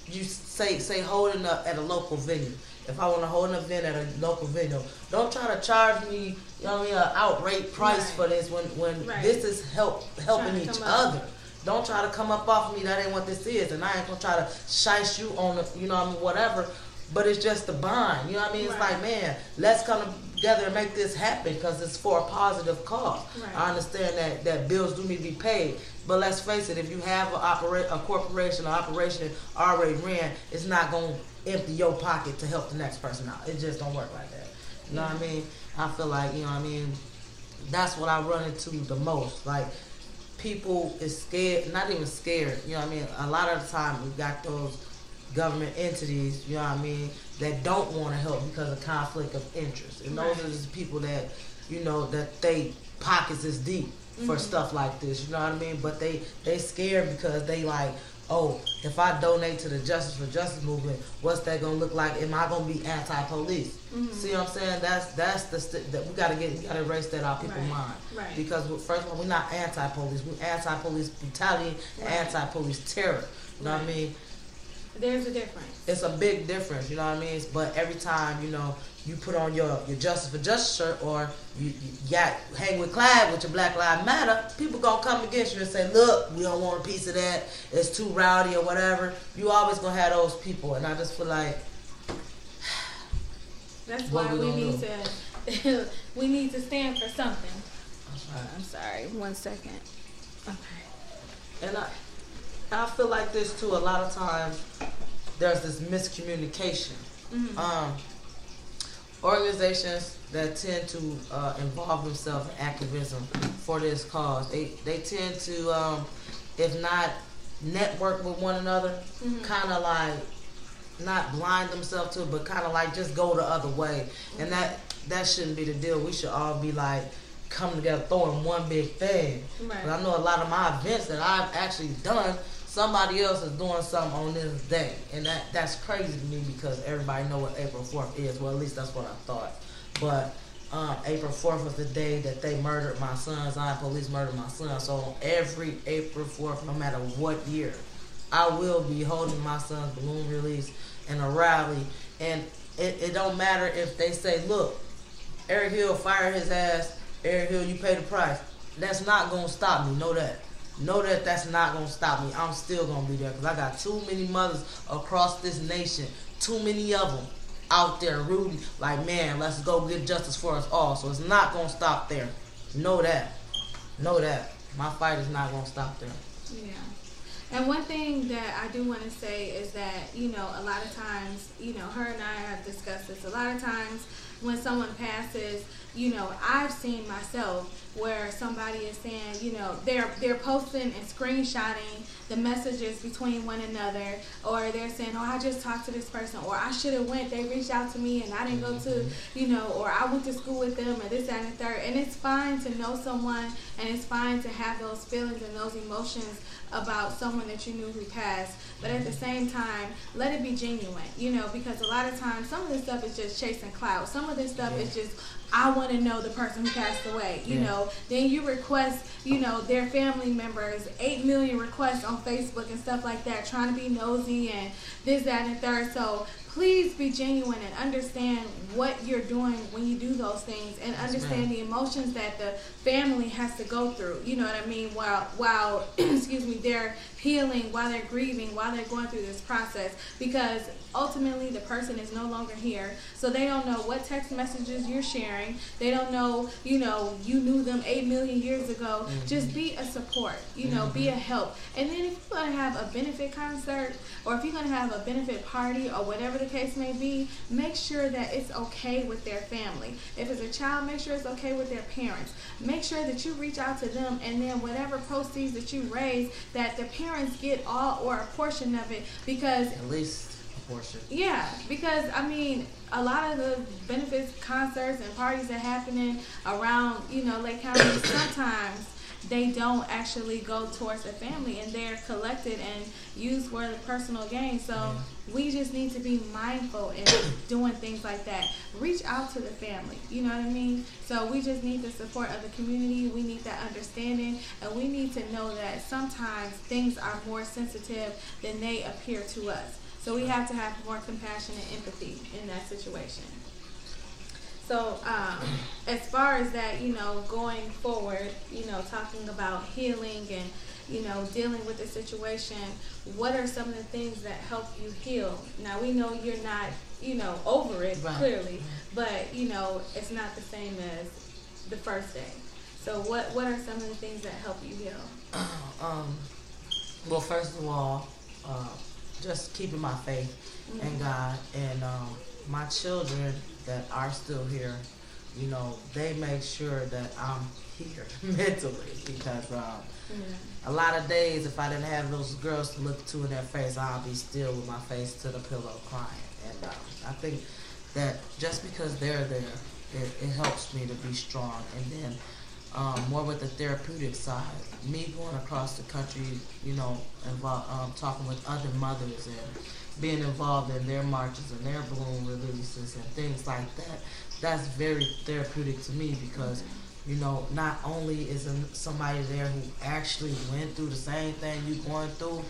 you say holding up at a local venue. If I want to hold an event at a local venue, don't try to charge me, you know what I mean, an outright price for this when this is helping each other. Don't try to come up off of me, that ain't what this is, and I ain't gonna try to shice you on the, you know what I mean, whatever. But it's just the bond, you know what I mean? It's like, man, let's come together and make this happen because it's for a positive cause. I understand that bills do need to be paid, but let's face it, if you have a corporation or operation already ran, it's not going to empty your pocket to help the next person out. It just don't work like that. You know what I mean? I feel like, you know what I mean, that's what I run into the most. Like, people is scared, not even scared, you know what I mean? A lot of the time we got those government entities, you know what I mean, that don't want to help because of conflict of interest. And those are the people that, you know, that they pockets is deep for stuff like this, you know what I mean? But they scared because they like, oh, if I donate to the Justice for Justice movement, what's that gonna look like? Am I gonna be anti-police? See what I'm saying? That's that we gotta erase that out of people's mind. Because first of all, we're not anti-police. We're anti-police brutality, and anti-police terror. You know what I mean? There's a difference. It's a big difference, you know what I mean? But every time, you know, you put on your Justice for Justice shirt, or you got hang with Clyde with your Black Lives Matter, people gonna come against you and say, look, we don't want a piece of that, it's too rowdy or whatever. You always gonna have those people, and I just feel like that's why we need to we need to stand for something. That's right. I'm sorry, 1 second. Okay. And I feel like this too. A lot of times, there's this miscommunication. Organizations that tend to involve themselves in activism for this cause, they tend to, if not network with one another, kind of like not blind themselves to it, but kind of like just go the other way. And that shouldn't be the deal. We should all be like come together, throwing one big thing. But I know a lot of my events that I've actually done, somebody else is doing something on this day, and that's crazy to me because everybody know what April 4th is. Well, at least that's what I thought. But April 4th was the day that they murdered my son. Zion police murdered my son. So on every April 4th, no matter what year, I will be holding my son's balloon release and a rally. And it don't matter if they say, look, Eric Hill, fire his ass. Eric Hill, you pay the price. That's not gonna stop me. Know that. Know that that's not going to stop me. I'm still going to be there because I got too many mothers across this nation, too many of them out there rooting like, man, let's go get justice for us all. So it's not going to stop there. Know that. Know that. My fight is not going to stop there. Yeah. And one thing that I do want to say is that, you know, a lot of times, you know, her and I have discussed this. A lot of times when someone passes, you know, I've seen myself where somebody is saying, you know, they're posting and screenshotting the messages between one another, or they're saying, oh, I just talked to this person, or I should have went, they reached out to me and I didn't go to, you know, or I went to school with them, and this, that, and the third. And it's fine to know someone, and it's fine to have those feelings and those emotions about someone that you knew who passed, but at the same time, let it be genuine, you know, because a lot of times some of this stuff is just chasing clout. Some of this stuff is just, I want to know the person who passed away, you know. Then you request, you know, their family members, 8 million requests on Facebook and stuff like that, trying to be nosy and this, that, and the third. So please be genuine and understand what you're doing when you do those things, and understand the emotions that the family has to go through, you know what I mean, while excuse me, they're healing, while they're grieving, while they're going through this process, because ultimately the person is no longer here, so they don't know what text messages you're sharing. They don't know, you know, you knew them 8 million years ago. Just be a support, you know, be a help. And then if you're going to have a benefit concert, or if you're going to have a benefit party, or whatever the case may be, make sure that it's okay with their family. If it's a child, make sure it's okay with their parents. Make sure that you reach out to them, and then whatever proceeds that you raise, that the parents get all or a portion of it, because at least portion. Yeah, because I mean, a lot of the benefits, concerts, and parties that happening around, Lake County, sometimes they don't actually go towards the family, and they're collected and used for the personal gain. So we just need to be mindful in doing things like that. Reach out to the family, you know what I mean? So we just need the support of the community. We need that understanding, and we need to know that sometimes things are more sensitive than they appear to us. So we have to have more compassion and empathy in that situation. So as far as that, going forward, talking about healing and, dealing with the situation, what are some of the things that help you heal? Now, we know you're not, over it, clearly, but, it's not the same as the first day. So what are some of the things that help you heal? Well, first of all, just keeping my faith in God, and my children that are still here, they make sure that I'm here mentally, because a lot of days, if I didn't have those girls to look to in their face, I'll be still with my face to the pillow crying. And I think that just because they're there, it helps me to be strong. And then more with the therapeutic side, me going across the country, talking with other mothers and being involved in their marches and their balloon releases and things like that, that's very therapeutic to me, because not only is somebody there who actually went through the same thing you're going through,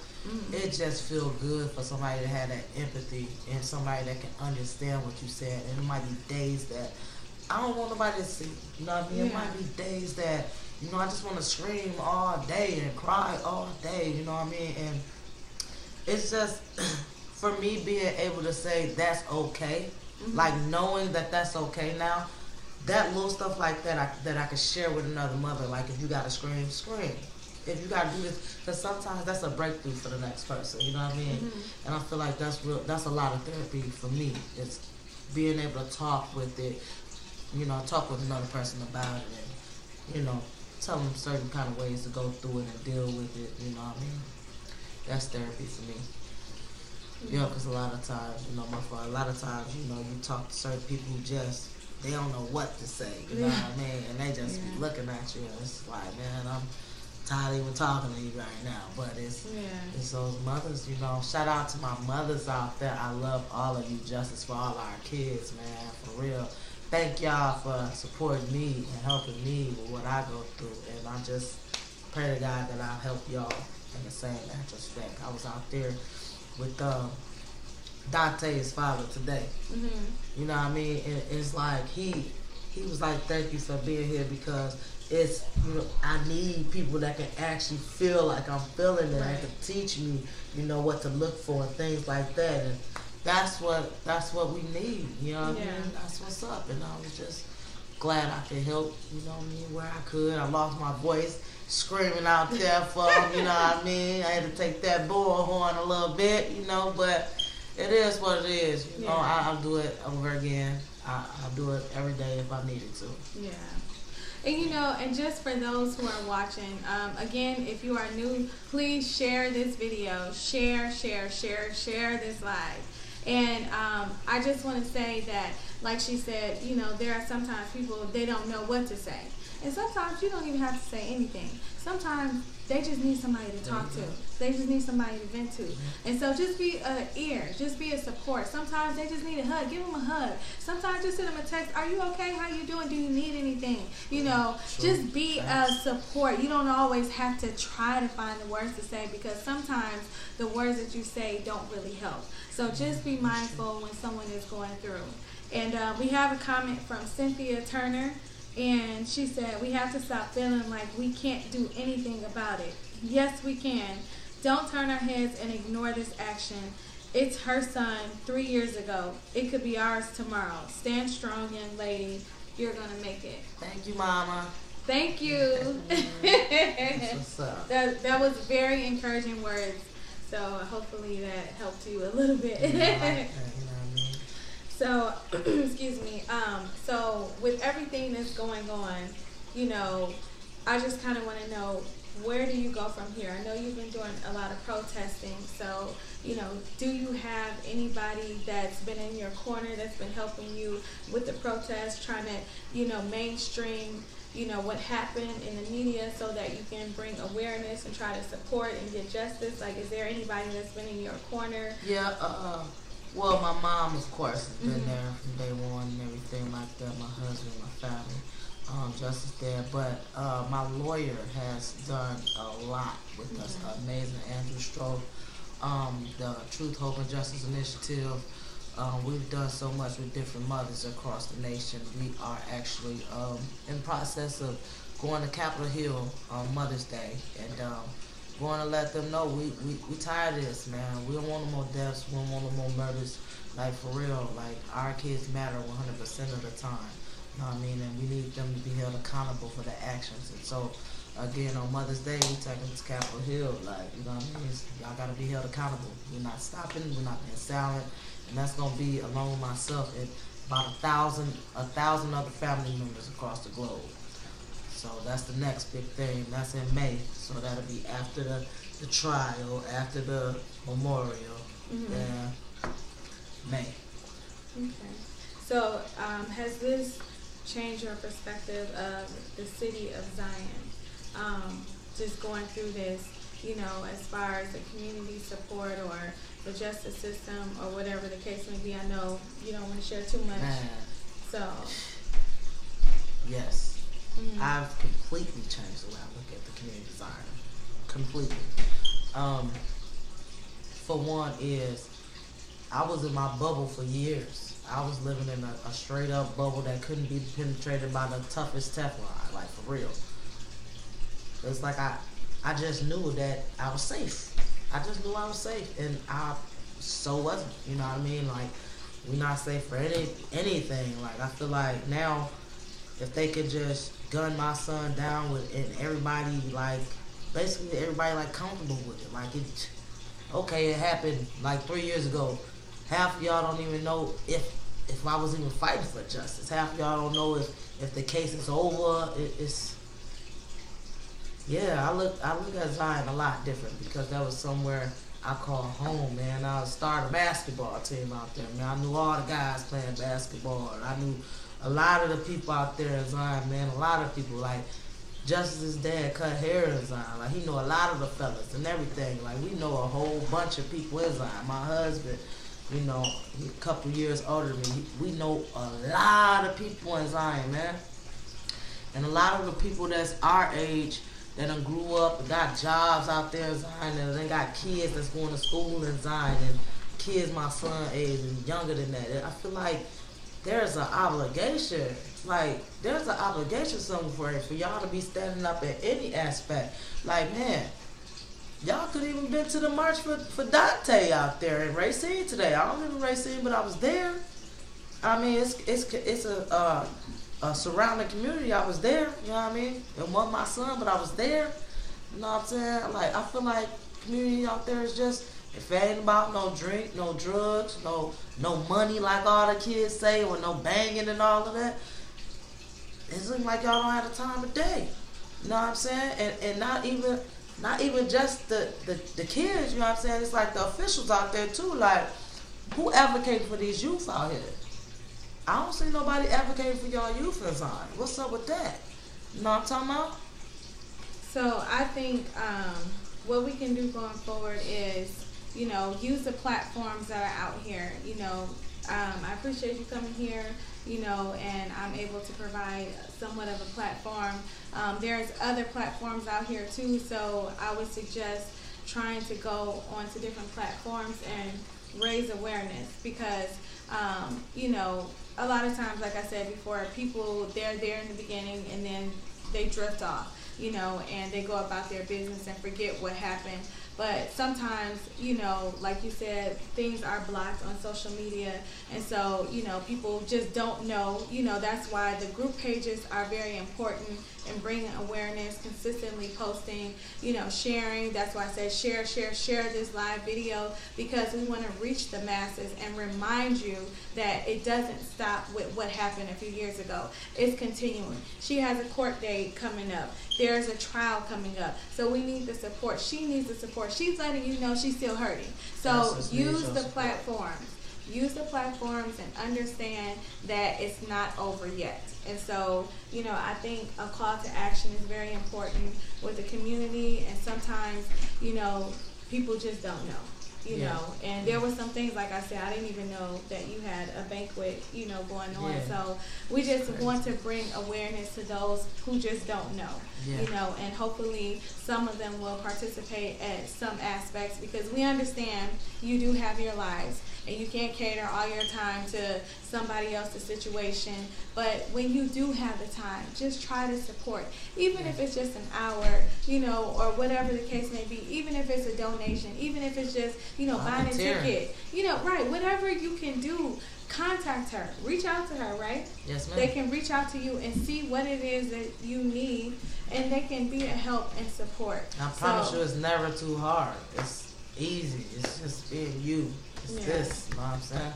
it just feels good for somebody to have that empathy and somebody that can understand what you said. And it might be days that I don't want nobody to see, you know what I mean? It might be days that, I just want to scream all day and cry all day, you know what I mean? And it's just, for me, being able to say that's okay, like knowing that that's okay now, that little stuff like that I can share with another mother. Like, if you got to scream, scream. If you got to do this, because sometimes that's a breakthrough for the next person, you know what I mean? And I feel like that's a lot of therapy for me. It's being able to talk with it, talk with another person about it, and, tell them certain kind of ways to go through it and deal with it, you know what I mean? That's therapy for me. Because a lot of times, a lot of times, you talk to certain people who just, they don't know what to say, you know what I mean? And they just be looking at you, and it's like, man, I'm tired of even talking to you right now. But it's those mothers, shout out to my mothers out there. I love all of you, Justus, for all our kids, man, for real. Thank y'all for supporting me and helping me with what I go through. And I just pray to God that I'll help y'all in the same retrospect. I was out there with Dante's father today. You know what I mean? And it's like he was like, thank you for being here, because it's, I need people that can actually feel like I'm feeling it, and can teach me, what to look for and things like that. And that's what we need, you know what I mean? That's what's up. And I was just glad I could help, where I could. I lost my voice screaming out there for them, you know what I mean? I had to take that bullhorn a little bit, but it is what it is. I'll do it over again. I'll do it every day if I needed to. Yeah. And and just for those who are watching, again, if you are new, please share this video. Share this live. And I just want to say that, like she said, there are sometimes people, they don't know what to say. And sometimes you don't even have to say anything. Sometimes they just need somebody to talk to. They just need somebody to vent to. And so just be an ear. Just be a support. Sometimes they just need a hug. Give them a hug. Sometimes just send them a text. Are you okay? How you doing? Do you need anything? Just be a support. You don't always have to try to find the words to say, because sometimes the words that you say don't really help. So just be mindful when someone is going through. And we have a comment from Cynthia Turner. And she said, we have to stop feeling like we can't do anything about it. Yes, we can. Don't turn our heads and ignore this action. It's her son 3 years ago. It could be ours tomorrow. Stand strong, young lady. You're going to make it. Thank you, Mama. Thank you. That's what's up. That was very encouraging words. So hopefully that helped you a little bit. So, excuse me, so with everything that's going on, I just kind of want to know, where do you go from here? I know you've been doing a lot of protesting, so, you know, do you have anybody that's been in your corner that's been helping you with the protest, trying to, you know, mainstream, you know, what happened in the media so that you can bring awareness and try to support and get justice? Like, is there anybody that's been in your corner? Yeah, well, my mom, of course, has been there from day one and everything like that. My husband, my family, Justus there. But my lawyer has done a lot with us. Amazing Andrew Stroke, the Truth, Hope, and Justice Initiative. We've done so much with different mothers across the nation. We are actually in the process of going to Capitol Hill on Mother's Day and going to let them know we tired of this, man. We don't want no more deaths. We don't want no more murders. Like, for real, like, our kids matter 100% of the time. You know what I mean? And we need them to be held accountable for their actions. And so, again, on Mother's Day, we take them to Capitol Hill. Like, you know what I mean? Y'all got to be held accountable. We're not stopping. We're not being silent. And that's going to be, along with myself, and about 1,000 other family members across the globe. So that's the next big thing. That's in May. So that'll be after the trial, after the memorial. Yeah, May. Okay. So has this changed your perspective of the city of Zion? Just going through this, you know, as far as the community support or the justice system or whatever the case may be. I know you don't want to share too much. So. Yes. I've completely changed the way I look at the community of Zion. Completely. For one is, I was in my bubble for years. I was living in a straight up bubble that couldn't be penetrated by the toughest Teflon, like, for real. It's like I just knew that I was safe. I just knew I was safe, and I so wasn't. You know what I mean? Like, we're not safe for anything. Like, I feel like now, if they could just gun my son down with, and everybody, like, basically everybody, like, comfortable with it. Like, it, okay, it happened like 3 years ago. Half of y'all don't even know if I was even fighting for justice. Half of y'all don't know if the case is over. It's yeah. I look at Zion a lot different because that was somewhere I call home, man. I started a basketball team out there, man. I knew all the guys playing basketball. And I knew a lot of the people out there in Zion, man. A lot of people, like, Justus's dad cut hair in Zion. Like, he know a lot of the fellas and everything. Like, we know a whole bunch of people in Zion. My husband, you know, he a couple years older than me. We know a lot of people in Zion, man. And a lot of the people that's our age that done grew up and got jobs out there in Zion, and they got kids that's going to school in Zion, and kids my son age and younger than that. I feel like there's an obligation. Like, there's an obligation somewhere for y'all to be standing up in any aspect. Like, man, y'all could even been to the march for Dante out there in Racine today. I don't live in Racine, but I was there. I mean, it's a surrounding community. I was there, you know what I mean? It wasn't my son, but I was there. You know what I'm saying? Like, I feel like community out there is just, if it ain't about no drink, no drugs, no money like all the kids say, or no banging and all of that, it seems like y'all don't have the time of day. You know what I'm saying? And not even just the kids, you know what I'm saying? It's like the officials out there too. Like, who advocating for these youth out here? I don't see nobody advocating for y'all youth in Zion. What's up with that? You know what I'm talking about? So I think what we can do going forward is, you know, use the platforms that are out here. You know, I appreciate you coming here, you know, and I'm able to provide somewhat of a platform. There's other platforms out here too, so I would suggest trying to go onto different platforms and raise awareness because, you know, a lot of times, like I said before, people, they're there in the beginning and then they drift off, you know, and they go about their business and forget what happened But sometimes, you know, like you said, things are blocked on social media, and so, you know, people just don't know. You know, that's why the group pages are very important in bringing awareness, consistently posting, you know, sharing. That's why I said share this live video, because we want to reach the masses and remind you that it doesn't stop with what happened a few years ago. It's continuing. She has a court date coming up. There's a trial coming up. So we need the support. She needs the support. She's letting you know she's still hurting. So use the platforms. Use the platforms and understand that it's not over yet. And so, you know, I think a call to action is very important with the community, and sometimes, you know, people just don't know. You know, and there were some things, like I said, I didn't even know that you had a banquet, you know, going on. So we just want to bring awareness to those who just don't know, you know, and hopefully some of them will participate at some aspects, because we understand you do have your lives and you can't cater all your time to somebody else's situation. But when you do have the time, just try to support, even if it's just an hour, you know, or whatever the case may be, even if it's a donation, even if it's just, you know, buying a ticket, you know, whatever you can do, contact her, reach out to her, right? Yes, ma'am. They can reach out to you and see what it is that you need, and they can be a help and support. I promise you, it's never too hard. It's easy. It's just being you. It's this, you know what I'm saying?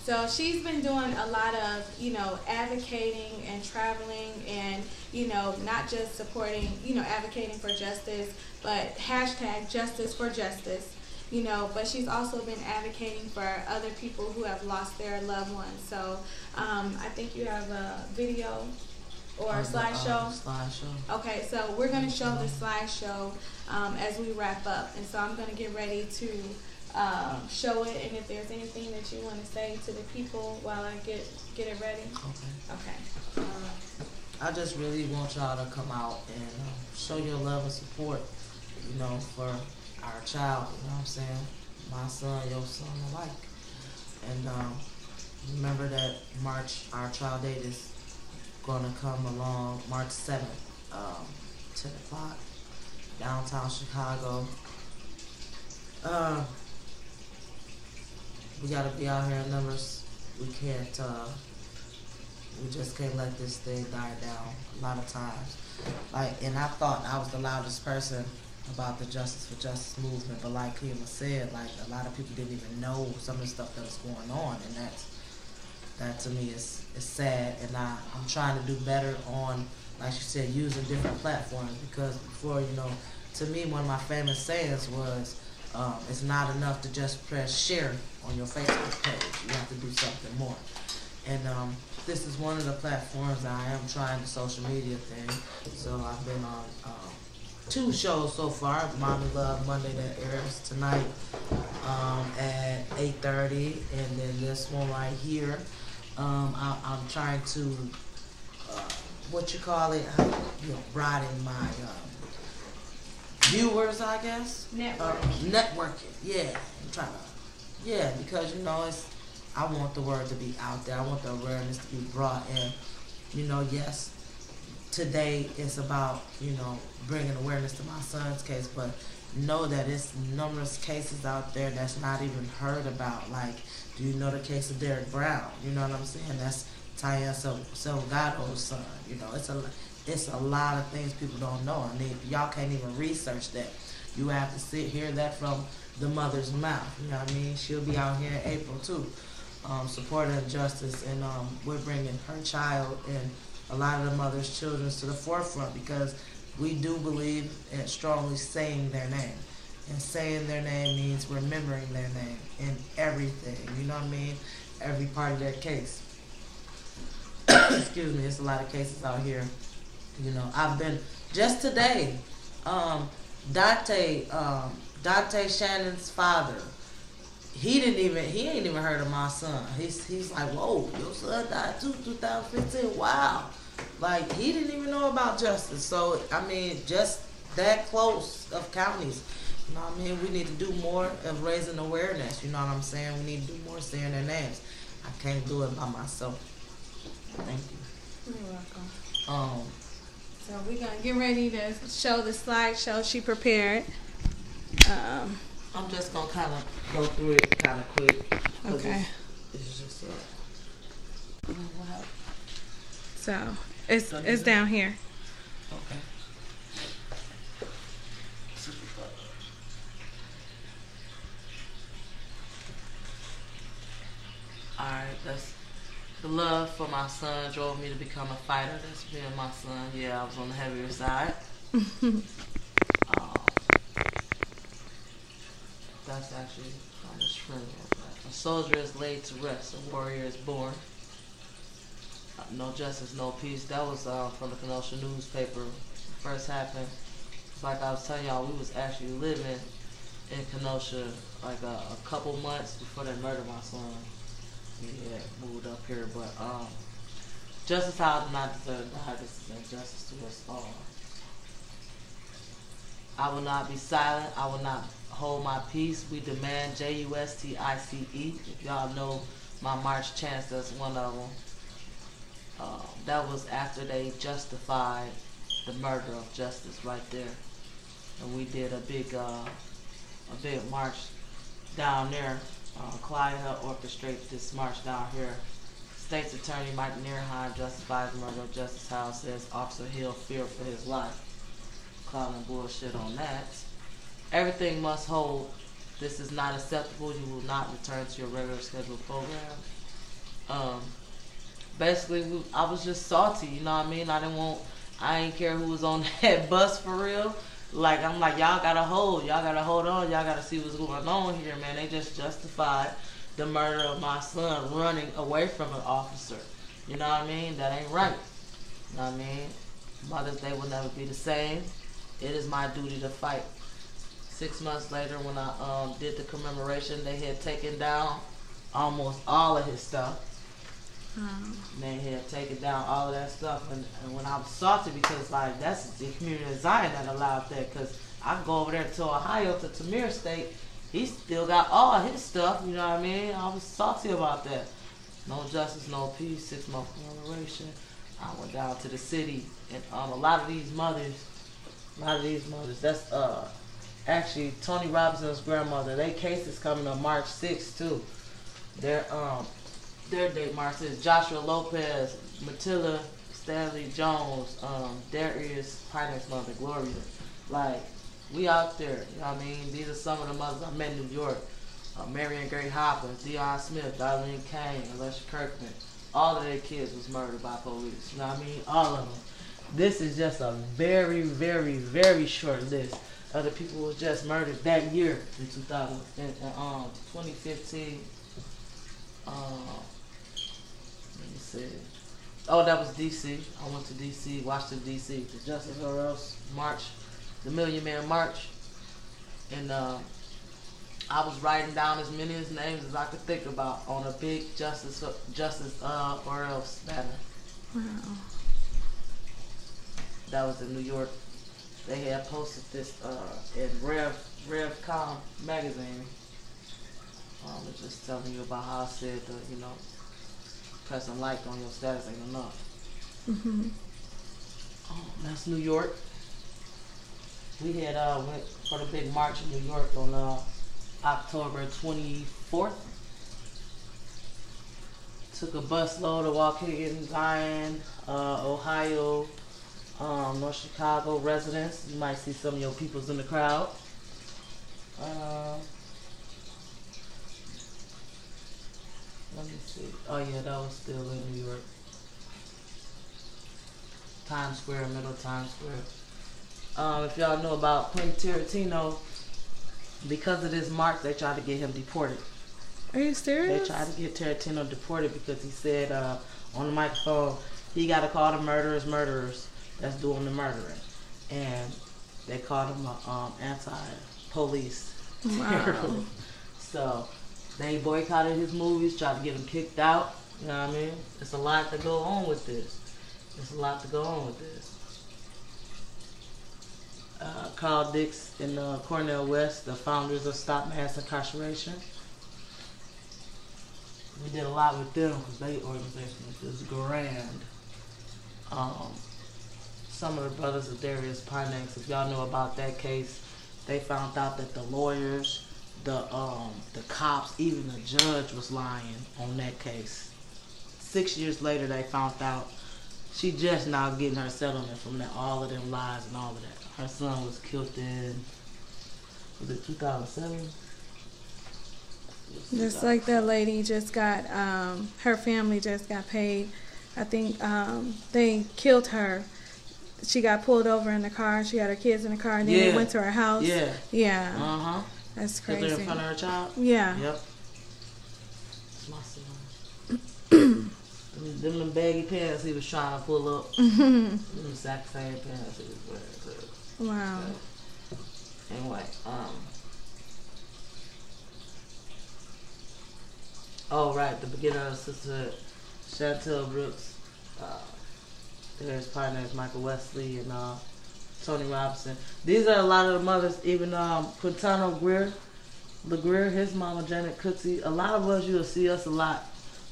So she's been doing a lot of, you know, advocating and traveling, and, you know, not just supporting, you know, advocating for justice, but hashtag justice for justice, you know, but she's also been advocating for other people who have lost their loved ones. So I think you have a video or a slideshow. Slideshow. Okay, so we're going to show the slideshow as we wrap up. And so I'm going to get ready to show it, and if there's anything that you want to say to the people while I get it ready. Okay. I just really want y'all to come out and show your love and support, you know, for our child, you know what I'm saying? My son, your son alike. And remember that March, our trial date is going to come along March 7th, 10 o'clock, downtown Chicago. We gotta be out here in numbers. We can't, we just can't let this thing die down a lot of times. Like, and I thought I was the loudest person about the Justice for Justice movement, but like Kema said, like, a lot of people didn't even know some of the stuff that was going on, and that to me is sad. And I'm trying to do better on, like she said, using different platforms, because before, you know, to me, one of my famous sayings was, it's not enough to just press share on your Facebook page. You have to do something more. And this is one of the platforms that I am trying, the social media thing. So I've been on 2 shows so far. Mommy Love Monday that airs tonight at 8:30, and then this one right here. I'm trying to what you call it, you know, broaden my viewers, I guess. Networking. Yeah, I'm trying to. Because you know, I want the word to be out there. I want the awareness to be brought in. You know, yes, today it's about, you know, bringing awareness to my son's case, but know that it's numerous cases out there that's not even heard about. Like, do you know the case of Derek Brown? You know what I'm saying? That's Toya Salgado's son. You know, it's a lot of things people don't know. I mean, y'all can't even research that. You have to hear that from the mother's mouth. You know what I mean? She'll be out here in April too, supporting Justus, and we're bringing her child and a lot of the mother's children to the forefront, because we do believe in strongly saying their name. And saying their name means remembering their name in everything. You know what I mean? Every part of their case. Excuse me, there's a lot of cases out here. You know, I've been, just today, Dante Shannon's father, he ain't even heard of my son. He's like, whoa, your son died too, 2015, wow. Like, he didn't even know about Justus. So, I mean, just that close of counties. You know what I mean? We need to do more of raising awareness. You know what I'm saying? We need to do more saying their names. I can't do it by myself. Thank you. You're welcome. So we're going to get ready to show the slideshow she prepared. I'm just gonna kind of go through it kind of quick. Okay. It's just So it's down here. okay. Alright, that's the love for my son drove me to become a fighter. That's me and my son. Yeah, I was on the heavier side. That's actually kind of friendly. A soldier is laid to rest. A warrior is born. No justice, no peace. That was from the Kenosha newspaper. First happened. Like I was telling y'all, we was actually living in Kenosha like a couple months before they murdered my son. He had moved up here, but justice how I do not deserve to die. This is injustice to us all. I will not be silent. I will not hold my peace. We demand JUSTICE. If y'all know my march chants, that's one of them. That was after they justified the murder of Justus right there, and we did a big march down there. Clyde helped orchestrate this march down here. State's Attorney Mike Nearheim justifies the murder of Justice House, says Officer Hill feared for his life. Calling bullshit on that. Everything must hold. This is not acceptable. You will not return to your regular scheduled program. Basically, I was just salty, you know what I mean? I ain't care who was on that bus for real. Like, I'm like, y'all gotta hold on, y'all gotta see what's going on here, man. They just justified the murder of my son running away from an officer. You know what I mean? That ain't right. You know what I mean? Mother's Day will never be the same. It is my duty to fight. 6 months later, when I did the commemoration, they had taken down almost all of his stuff. They had taken down all of that stuff, and when I was salty, because like that's the community of Zion that allowed that, because I can go over there to Ohio, to Tamir State, he still got all his stuff, you know what I mean? I was salty about that. No justice, no peace, 6 month commemoration. I went down to the city, and a lot of these mothers, that's actually Tony Robinson's grandmother. Their case is coming on March 6th too. Their date marks is Joshua Lopez, Matilda Stanley Jones, Darius Pine's mother, Gloria. Like, we out there, you know what I mean? These are some of the mothers I met in New York. Marion Gray Hopper, Deion Smith, Darlene Kane, Alicia Kirkman. All of their kids was murdered by police, you know what I mean? All of them. This is just a very, very, very short list of the people who was just murdered that year in 2015. Let me see. Oh, that was D.C. I went to D.C., Washington, D.C., the Justice or Else March, the Million Man March. And I was writing down as many names as I could think about on a big Justice or Else banner. Wow. That was in New York. They had posted this in RevCom magazine. It's just telling you about how I said that, you know, pressing like on your status ain't enough. That's New York. We had went for the big march in New York on October 24th. Took a bus load of Waukegan, Zion, Ohio, North Chicago residents. You might see some of your peoples in the crowd. Let me see. Oh yeah, that was still in New York. Times Square, middle Times Square. If y'all know about Quentin Tarantino, because of this march, they tried to get him deported. Are you serious? They tried to get Tarantino deported because he said on the microphone, he got to call the murderers that's doing the murdering. And they called him anti-police. Wow. So they boycotted his movies, tried to get him kicked out. You know what I mean? It's a lot to go on with this. Carl Dix and Cornel West, the founders of Stop Mass Incarceration. We did a lot with them because their organization is just grand. Some of the brothers of Darius Pinex, if y'all know about that case, They found out that the lawyers, the cops, even the judge was lying on that case. 6 years later, they found out she just now getting her settlement from all of them lies and all of that. Her son was killed in, was it 2007? Just like that lady just got, her family just got paid. I think they killed her. She got pulled over in the car. She had her kids in the car, and then they went to her house. Yeah. Yeah. Uh-huh. That's crazy. Killed her in front of her child? Yeah. Yep. It's my son. them baggy pants he was trying to pull up. Them exact same pants he was wearing too. Wow. So, anyway, oh right, the beginner of the sisterhood, Chantel Brooks, there's partners Michael Wesley and Tony Robinson. These are a lot of the mothers, even Quintano LeGreer, his mama Janet Cooksey. A lot of us, you'll see us a lot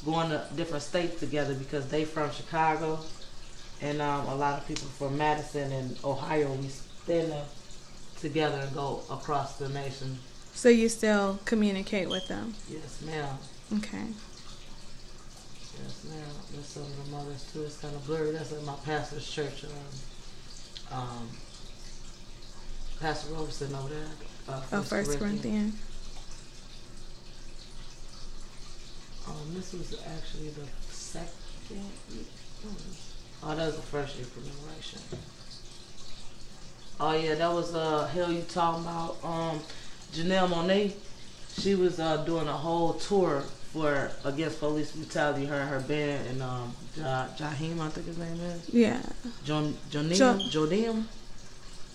going to different states together because they from Chicago, and a lot of people from Madison and Ohio. We stand up together and go across the nation. So you still communicate with them? Yes, ma'am. Okay. Yes, ma'am. There's some of the mothers too. It's kind of blurry. That's at my pastor's church. Pastor Roberson over there. First Corinthians. This was actually the second. Oh, that was the first year commemoration. Oh yeah, that was hell you talking about. Janelle Monáe. She was doing a whole tour for against police brutality. Her and her band and Jaheim, I think his name is. Yeah. Jodim,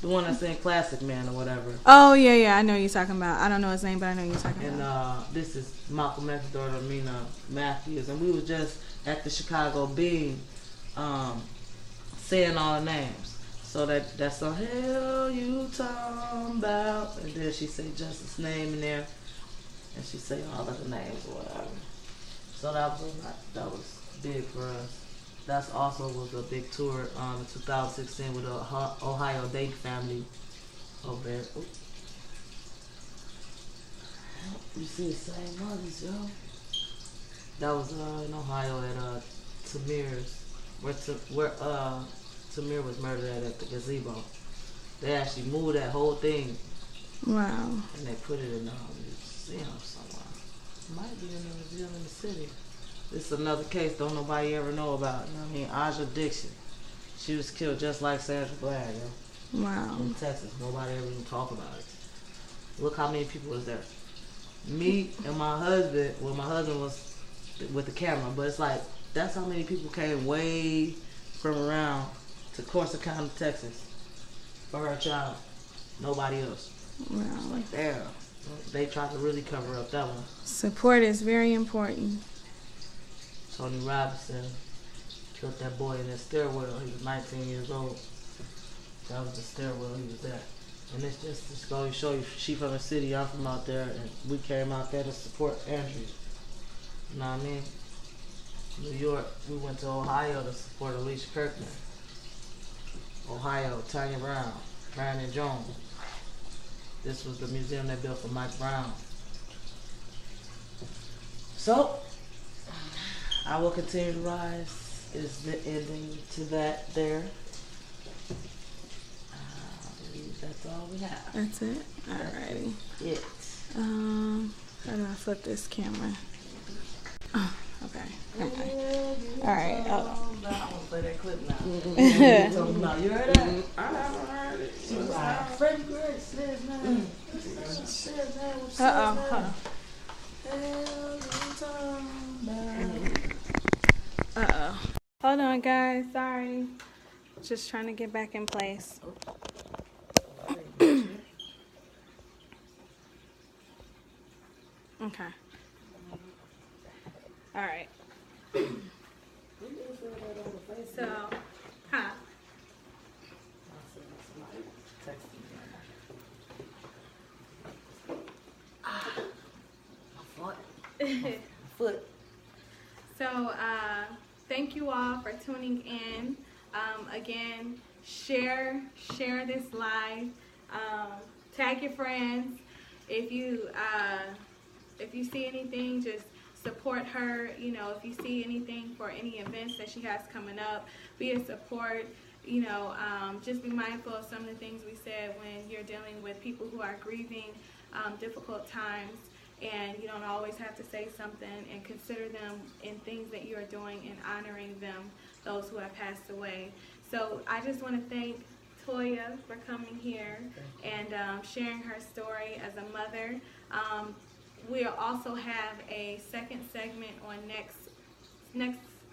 the one that's in Classic Man or whatever. Oh yeah, I know you're talking about. I don't know his name, but I know you're talking about. And this is Malcolm X's daughter, Mina Matthews, and we was just at the Chicago Bean, saying all the names. So that's a hell you talking about, and then she say Justus' name in there. And she say all of the names or whatever. So that was big for us. That's also was a big tour in 2016 with the Ohio Dade family over there. Ooh. You see the same mothers, yo. That was in Ohio at Tamir's, where Tamir was murdered at the gazebo. They actually moved that whole thing. Wow. And they put it in museum somewhere. Might be in the museum in the city. This is another case don't nobody ever know about. You know what I mean? Aja Dixon. She was killed just like Sandra Bland, yo. Wow. In Texas. Nobody ever even talk about it. Look how many people was there. Me and my husband, well my husband was with the camera, but it's like, that's how many people came way from around to Corsicana, Texas for her child. Nobody else. Wow. It's like, damn. They tried to really cover up that one. Support is very important. Tony Robinson killed that boy in that stairwell. He was 19 years old. That was the stairwell he was at. And it's just to go and show you, she from the city, I'm from out there, and we came out there to support Andrew. You know what I mean? New York, we went to Ohio to support Alicia Kirkman. Ohio, Tanya Brown, Brandon Jones. This was the museum they built for Mike Brown. So, I will continue to rise. Is the ending to that there. I believe that's all we have. That's it? Alrighty. It. How do I flip this camera? Oh, okay. Alright. I'm gonna play that clip now. You heard that? I haven't heard it. Freddie Gray says man. Uh-oh. Uh-oh. Hold on, guys. Sorry. Just trying to get back in place. Okay. All right. So, huh? Foot. So, thank you all for tuning in. Again, share this live. Tag your friends. If you see anything, just support her. You know, if you see anything for any events that she has coming up, be a support. You know, just be mindful of some of the things we said when you're dealing with people who are grieving difficult times, and you don't always have to say something, and consider them in things that you are doing and honoring them, those who have passed away. So I just want to thank Toya for coming here and sharing her story as a mother. We'll also have a second segment on next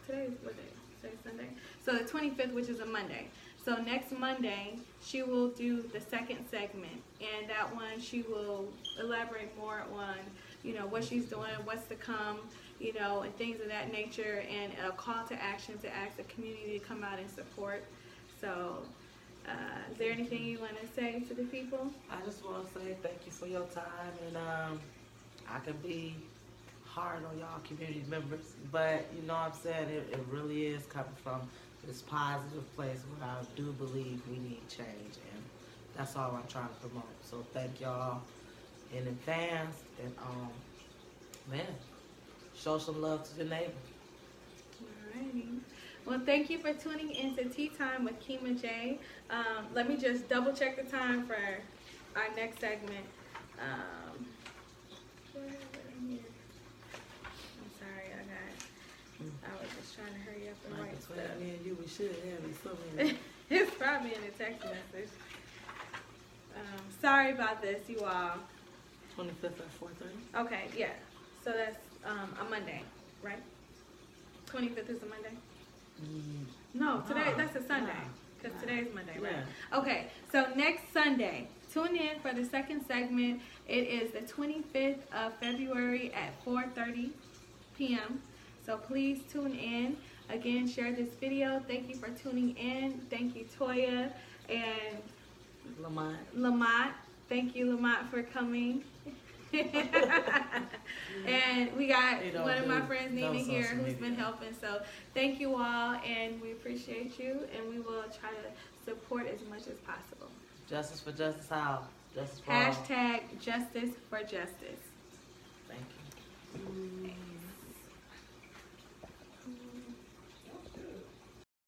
today's what day? Today's Sunday. So the 25th, which is a Monday. So next Monday, she will do the second segment, and that one she will elaborate more on, you know, what she's doing, what's to come, you know, and things of that nature, and a call to action to ask the community to come out and support. So, is there anything you want to say to the people? I just want to say thank you for your time, and I can be hard on y'all community members, but you know what I'm saying, it really is coming from this positive place where I do believe we need change, and that's all I'm trying to promote. So thank y'all in advance, and man, show some love to your neighbor. Alrighty. Well, thank you for tuning in to Tea Time with Kema Jay. Let me just double check the time for our next segment. Sorry, I was just trying to hurry up and write stuff. Me and you, we should have it somewhere. It's probably in a text message. Sorry about this, you all. 25th at 4:30. Okay, yeah. So that's a Monday, right? 25th is a Monday? No, today that's a Sunday. Because today's Monday, right? Yeah. Okay, so next Sunday, tune in for the second segment. It is the 25th of February at 4:30 p.m. So please tune in. Again, share this video. Thank you for tuning in. Thank you, Toya and Lamont. Thank you, Lamont, for coming. And we got one of my friends, Nina, here, who's been helping. So thank you all, and we appreciate you, and we will try to support as much as possible. Justice for Justice how? Justice for all. Hashtag Justice for Justice. Thank you.